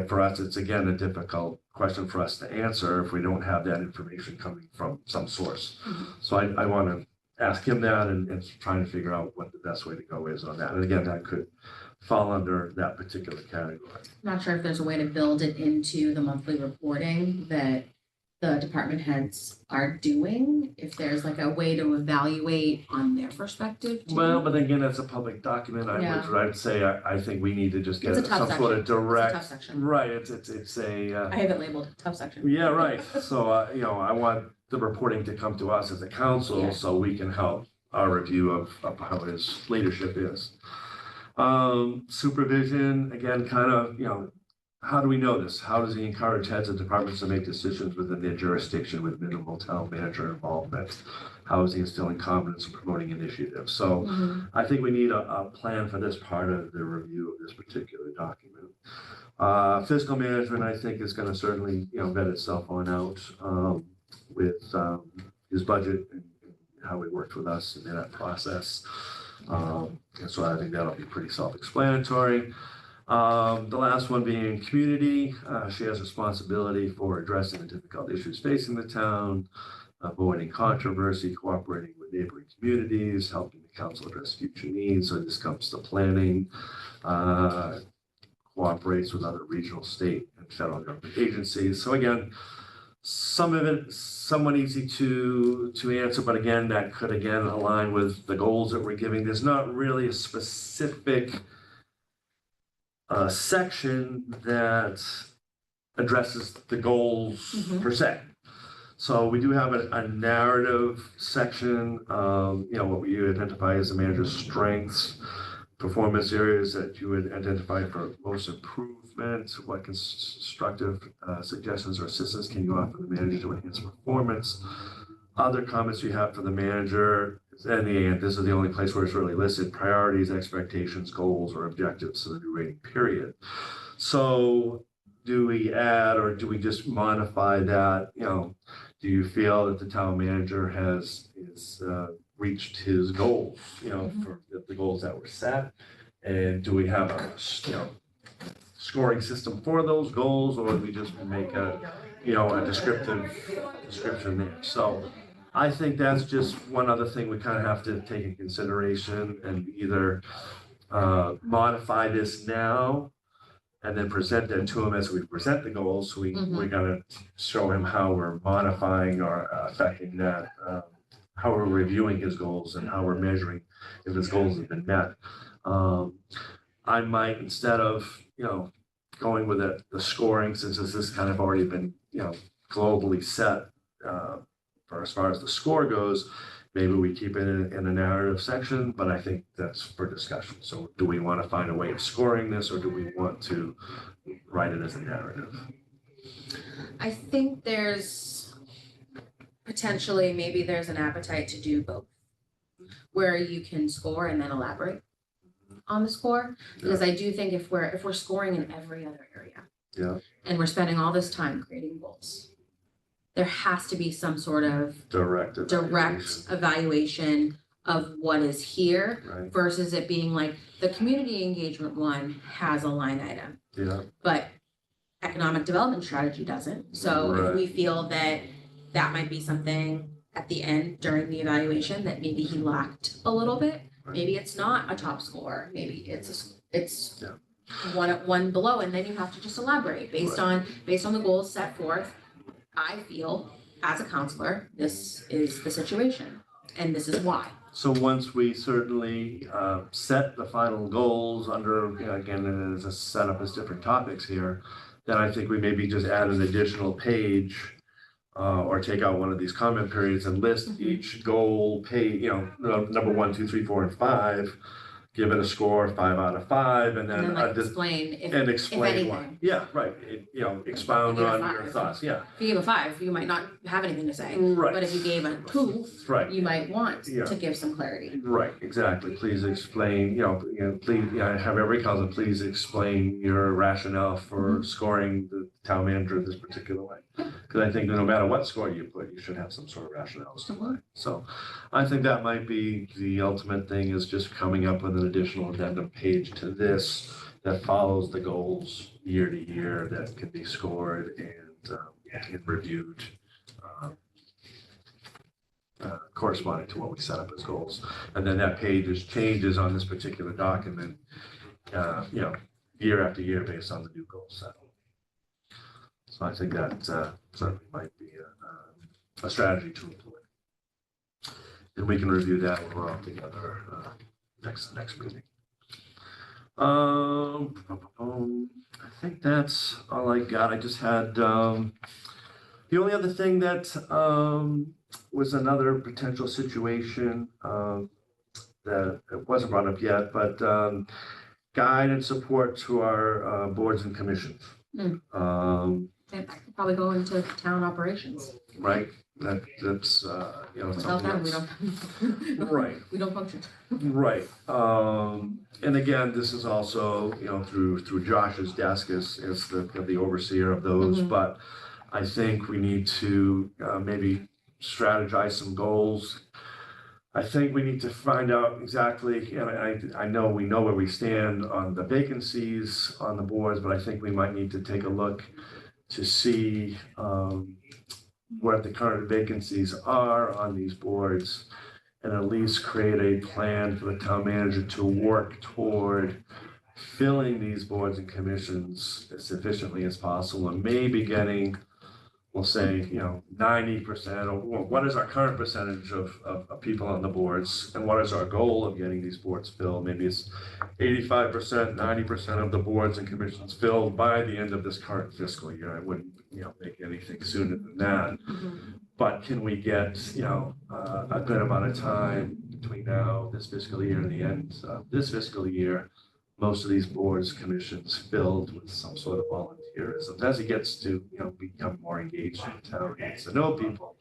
for us, it's again, a difficult question for us to answer if we don't have that information coming from some source. So I want to ask him that and trying to figure out what the best way to go is on that. And again, that could fall under that particular category. Not sure if there's a way to build it into the monthly reporting that the department heads are doing, if there's like a way to evaluate on their perspective. Too. Well, but again, that's a public document. I'd say I think we need to just get It's a tough some sort of section. direct. It's a tough section. Right. It's a. I have it labeled tough section. Yeah, right. So, I want the reporting to come to us as a council Yeah. so we can help our review of how his leadership is. Supervision, again, kind of, how do we know this? How does he encourage heads of departments to make decisions within their jurisdiction with minimal town manager involvement? How is he instilling confidence and promoting initiatives? So I think we need a plan for this part of the review of this particular document. Fiscal management, I think, is going to certainly, vet itself on out with his budget and how he worked with us in that process. And so I think that'll be pretty self-explanatory. The last one being community. She has responsibility for addressing the difficult issues facing the town, avoiding controversy, cooperating with neighboring communities, helping the council address future needs. So this comes to planning, cooperates with other regional, state, and federal government agencies. So again, some of it somewhat easy to answer, but again, that could again align with the goals that we're giving. There's not really a specific section that addresses the goals per se. So we do have a narrative section, what we identify as the manager's strengths, performance areas that you would identify for most improvement. What constructive suggestions or assistance can you offer the manager to enhance performance? Other comments you have for the manager, and this is the only place where it's really listed: priorities, expectations, goals, or objectives to the new rating period. So do we add or do we just modify that? Do you feel that the town manager has reached his goals, for the goals that were set? And do we have a, scoring system for those goals, or do we just make a description there? So I think that's just one other thing we kind of have to take into consideration and either modify this now and then present it to him as we present the goals. So we're going to show him how we're modifying or affecting that, how we're reviewing his goals and how we're measuring if his goals have been met. I might, instead of, going with the scoring, since this has kind of already been, globally set for as far as the score goes, maybe we keep it in a narrative section, but I think that's for discussion. So do we want to find a way of scoring this, or do we want to write it as a narrative? I think there's potentially, maybe there's an appetite to do both, where you can score and then elaborate on the score, because I do think if we're scoring in every other area, and we're spending all this time creating goals, there has to be some sort of direct evaluation of what is here, versus it being like the community engagement one has a line item, but economic development strategy doesn't. So if we feel that that might be something at the end during the evaluation that maybe he lacked a little bit, maybe it's not a top score, maybe it's one below, and then you have to just elaborate based on the goals set forth. I feel as a counselor, this is the situation and this is why. So once we certainly set the final goals under, again, as a setup as different topics here, then I think we maybe just add an additional page or take out one of these comment periods and list each goal page, number 1, 2, 3, 4, and 5, give it a score 5 out of 5, and And then then like explain and explain why. anything. Yeah, right. Expound You get a on your 5. thoughts. Yeah, If you gave a 5, you might not have anything to say. right. But if you gave a 2, Right. you might want Yeah. to give some clarity. Right, exactly. Please explain, please, have every council, please explain your rationale for scoring the town manager this particular way. Because I think no matter what score you put, you should have some sort of rationale as to why. So I think that might be the ultimate thing, is just coming up with an additional addendum page to this that follows the goals year to year that can be scored and reviewed. Corresponding to what we set up as goals. And then that page changes on this particular document, year after year based on the new goals set. So I think that certainly might be a strategy to employ. And we can review that when we're all together next meeting. I think that's all I got. I just had the only other thing that was another potential situation that it wasn't brought up yet, but guide and support to our boards and commissions. And that could probably go into town operations. Right. That's Without something them, we else. don't. Right. We don't function. Right. And again, this is also through Josh's desk as the overseer of those, but I think we need to maybe strategize some goals. I think we need to find out exactly, and I know we know where we stand on the vacancies on the boards, but I think we might need to take a look to see what the current vacancies are on these boards, and at least create a plan for the town manager to work toward filling these boards and commissions as sufficiently as possible, and maybe getting, we'll say, 90%, or what is our current percentage of people on the boards, and what is our goal of getting these boards filled? Maybe it's 85%, 90% of the boards and commissions filled by the end of this current fiscal year. I wouldn't, make anything sooner than that. But can we get, a good amount of time between now, this fiscal year, and the end of this fiscal year, most of these boards, commissions filled with some sort of volunteerism. As he gets to, become more engaged in town, gets to know people,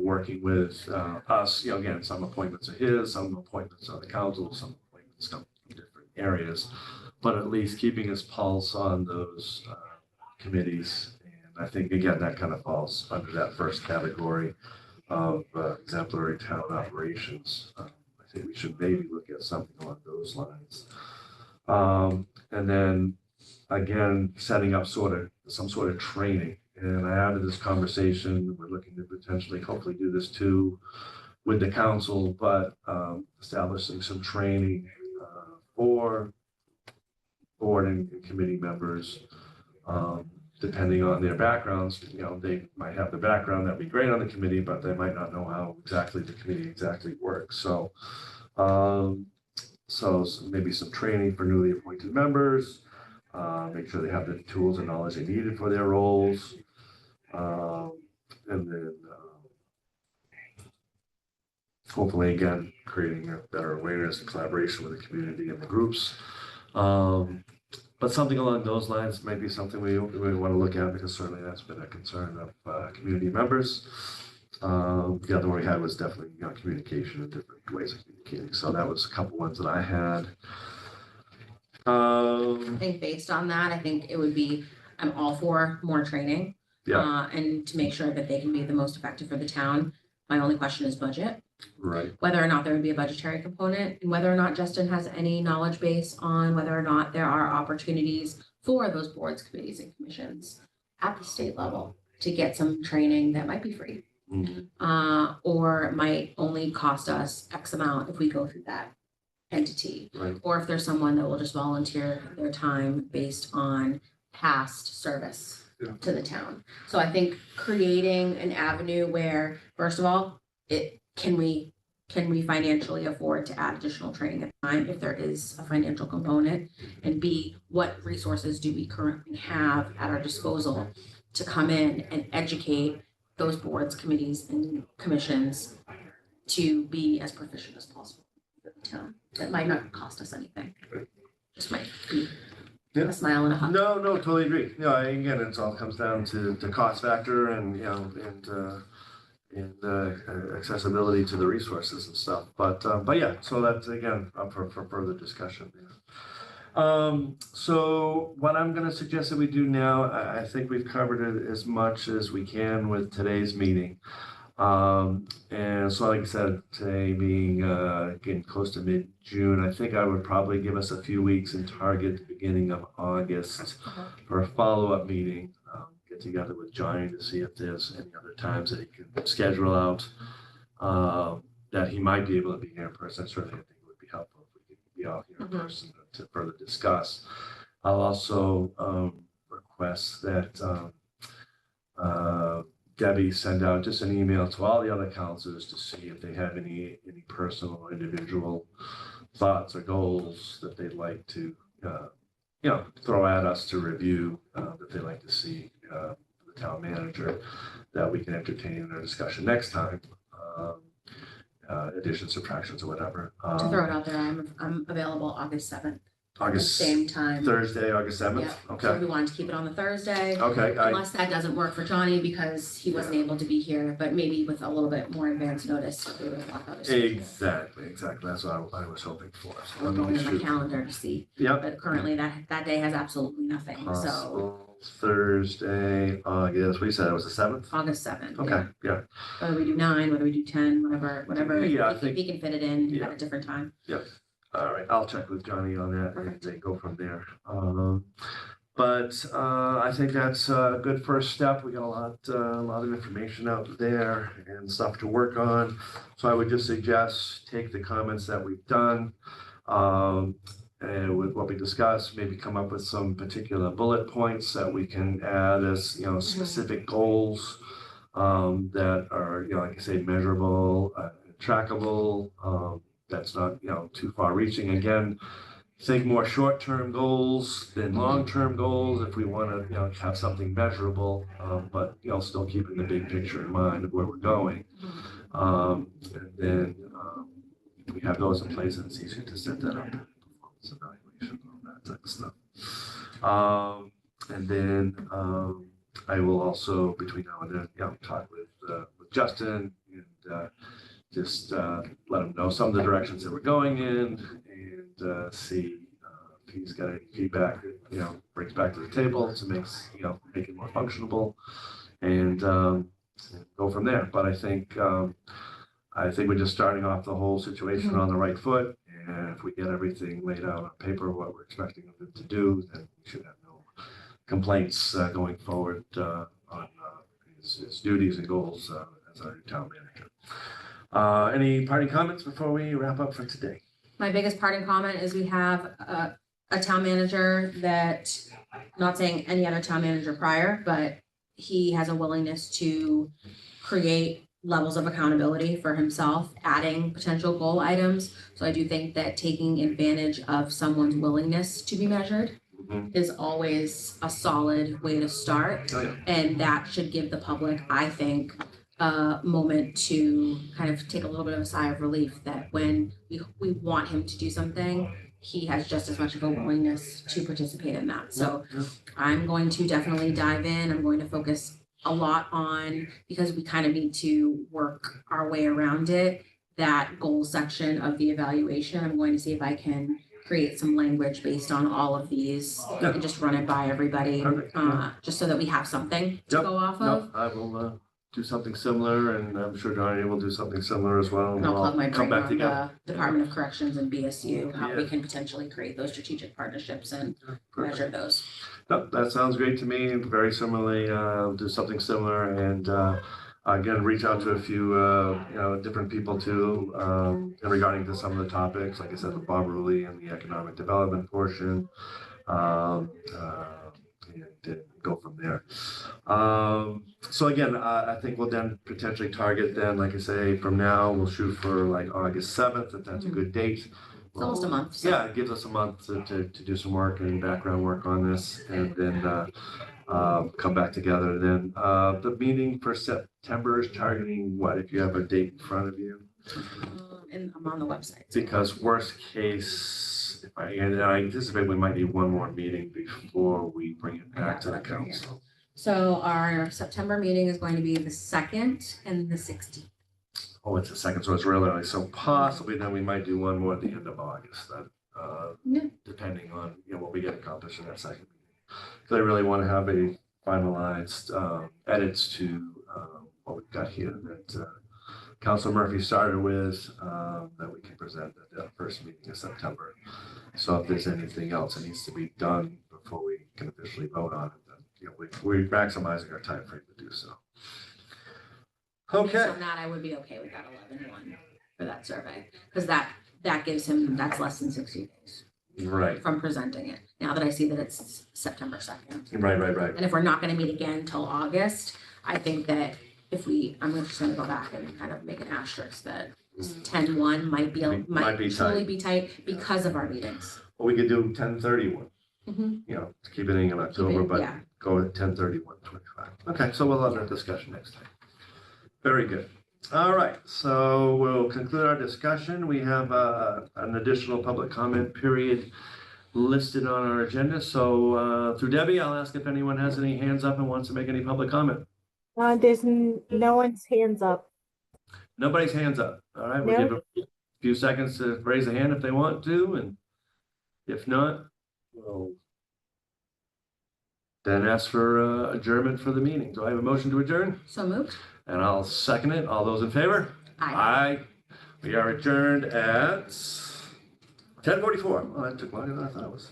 working with us, again, some appointments are his, some appointments are the council, some appointments come from different areas, but at least keeping his pulse on those committees. And I think, again, that kind of falls under that first category of exemplary town operations. I think we should maybe look at something along those lines. And then again, setting up some sort of training. And I added this conversation, we're looking to potentially, hopefully do this too with the council, but establishing some training for board and committee members, depending on their backgrounds. They might have the background that'd be great on the committee, but they might not know how exactly the committee exactly works. So maybe some training for newly appointed members, make sure they have the tools and knowledge they needed for their roles. And then hopefully, again, creating a better awareness and collaboration with the community and the groups. But something along those lines might be something we want to look at, because certainly that's been a concern of community members. The other one we had was definitely communication and different ways of communicating. So that was a couple ones that I had. I think based on that, I think it would be, I'm all for more training. Yeah. And to make sure that they can be the most effective for the town. My only question is budget, Right. whether or not there would be a budgetary component, and whether or not Justin has any knowledge base on whether or not there are opportunities for those boards, committees, and commissions at the state level to get some training that might be free. Or might only cost us X amount if we go through that entity. Right. Or if there's someone that will just volunteer their time based on past service to the town. So I think creating an avenue where, first of all, can we can we financially afford to add additional training at the time if there is a financial component? And B, what resources do we currently have at our disposal to come in and educate those boards, committees, and commissions to be as proficient as possible for the town? That might not cost us anything. Just might be Yeah. a smile and a hug. No, totally agree. Again, it all comes down to the cost factor and, accessibility to the resources and stuff. But yeah, so that's again up for further discussion. So what I'm going to suggest that we do now, I think we've covered it as much as we can with today's meeting. And so like I said, today being getting close to mid-June, I think I would probably give us a few weeks and target the beginning of August for a follow-up meeting. Get together with Johnny to see if there's any other times that he can schedule out that he might be able to be here in person. Certainly, I think it would be helpful if we could be out here in person to further discuss. I'll also request that Debbie send out just an email to all the other counselors to see if they have any personal or individual thoughts or goals that they'd like to throw at us to review, that they'd like to see the town manager, that we can entertain in our discussion next time. Additions, subtractions, or whatever. To throw it out there, I'm available August 7th. August Same time. Thursday, August 7th. Yeah. So Okay. we wanted to keep it on the Thursday. Okay. Unless that doesn't work for Johnny because he wasn't able to be here, but maybe with a little bit more advance notice. We would block out his schedule. Exactly. That's what I was hoping for. So We're let me going just on my shoot. calendar to see, Yep. but currently that day has absolutely nothing. So Possible Thursday, August. What you said? It was the 7th. August 7th. Okay. Yeah. Whether we do 9, whether we do 10, whatever. Yeah, I if think- he can fit it in Yeah. at a different time. All right, I'll check with Johnny on that and Perfect. then go from there. But I think that's a good first step. We got a lot of information out there and stuff to work on. So I would just suggest take the comments that we've done and with what we discussed, maybe come up with some particular bullet points that we can add as specific goals that are like I say, measurable, trackable. That's not, too far reaching. Again, think more short-term goals than long-term goals if we want to, have something measurable, but, still keeping the big picture in mind of where we're going. And then we have those in place and it's easier to set that up. Performance evaluation, all that type of stuff. And then I will also, between now and then, talk with Justin and just let him know some of the directions that we're going in and see if he's got any feedback that, brings back to the table to make it more functionable and go from there. But I think we're just starting off the whole situation on the right foot. And if we get everything laid out on paper, what we're expecting of them to do, then we should have no complaints going forward on his duties and goals as our new town manager. Any parting comments before we wrap up for today? My biggest parting comment is we have a town manager that, not saying any other town manager prior, but he has a willingness to create levels of accountability for himself, adding potential goal items. So I do think that taking advantage of someone's willingness to be measured is always a solid way to start. Oh, yeah. And that should give the public, I think, a moment to kind of take a little bit of a sigh of relief that when we want him to do something, he has just as much of a willingness to participate in that. So I'm going to definitely dive in. I'm going to focus a lot on, because we kind of need to work our way around it, that goal section of the evaluation. I'm going to see if I can create some language based on all of these and just run it by everybody, Perfect. just so that we have something to Yep. go off of. I will do something similar, and I'm sure Johnny will do something similar as well. And I'll We'll plug my come brain back on together. the Department of Corrections and BSU, how we Yeah. can potentially create those strategic partnerships and Perfect. measure those. No, that sounds great to me. Very similarly, do something similar, and again, reach out to a few different people too regarding to some of the topics. Like I said, with Bob Ruley and the economic development portion, and go from there. So again, I think we'll then potentially target then, like I say, from now, we'll shoot for like August 7th, if that's a good date. It's almost a month. So. Yeah, it gives us a month to do some work and background work on this, and then come back together. Then the meeting for September is targeting what, if you have a date in front of you? And I'm on the website. Because worst case, and I anticipate we might need one more meeting before we bring it back to the council. So our September meeting is going to be the 2nd and the 16th. Oh, it's the second, so it's really early. So possibly then we might do one more at the end of August, then, Yeah. depending on, what we get accomplished in that second meeting. Because I really want to have a finalized edits to what we've got here that Councilor Murphy started with, that we can present at the first meeting in September. So if there's anything else that needs to be done before we can officially vote on it, then we're maximizing our time frame to do so. Based Okay. on that, I would be okay with that 11-1 for that survey, because that gives him, that's less than 60 days Right. from presenting it. Now that I see that it's September 2nd. Right. And if we're not gonna meet again until August, I think that I'm just gonna go back and kind of make an asterisk that 10-1 might Might be truly tight. be tight because of our meetings. Well, we could do 10/31, Mhm. to keep it in October, but Yeah. go at 10/31/25. Okay, so we'll have that discussion next time. Very good. All right, so we'll conclude our discussion. We have an additional public comment period listed on our agenda. So through Debbie, I'll ask if anyone has any hands up and wants to make any public comment. There's no one's hands up. Nobody's hands up. All right, we'll No. give a few seconds to raise a hand if they want to, and if not, we'll then ask for adjournment for the meeting. Do I have a motion to adjourn? So moved? And I'll second it. All those in favor? Aye. We are adjourned at 10:44. Well, that took longer than I thought it was.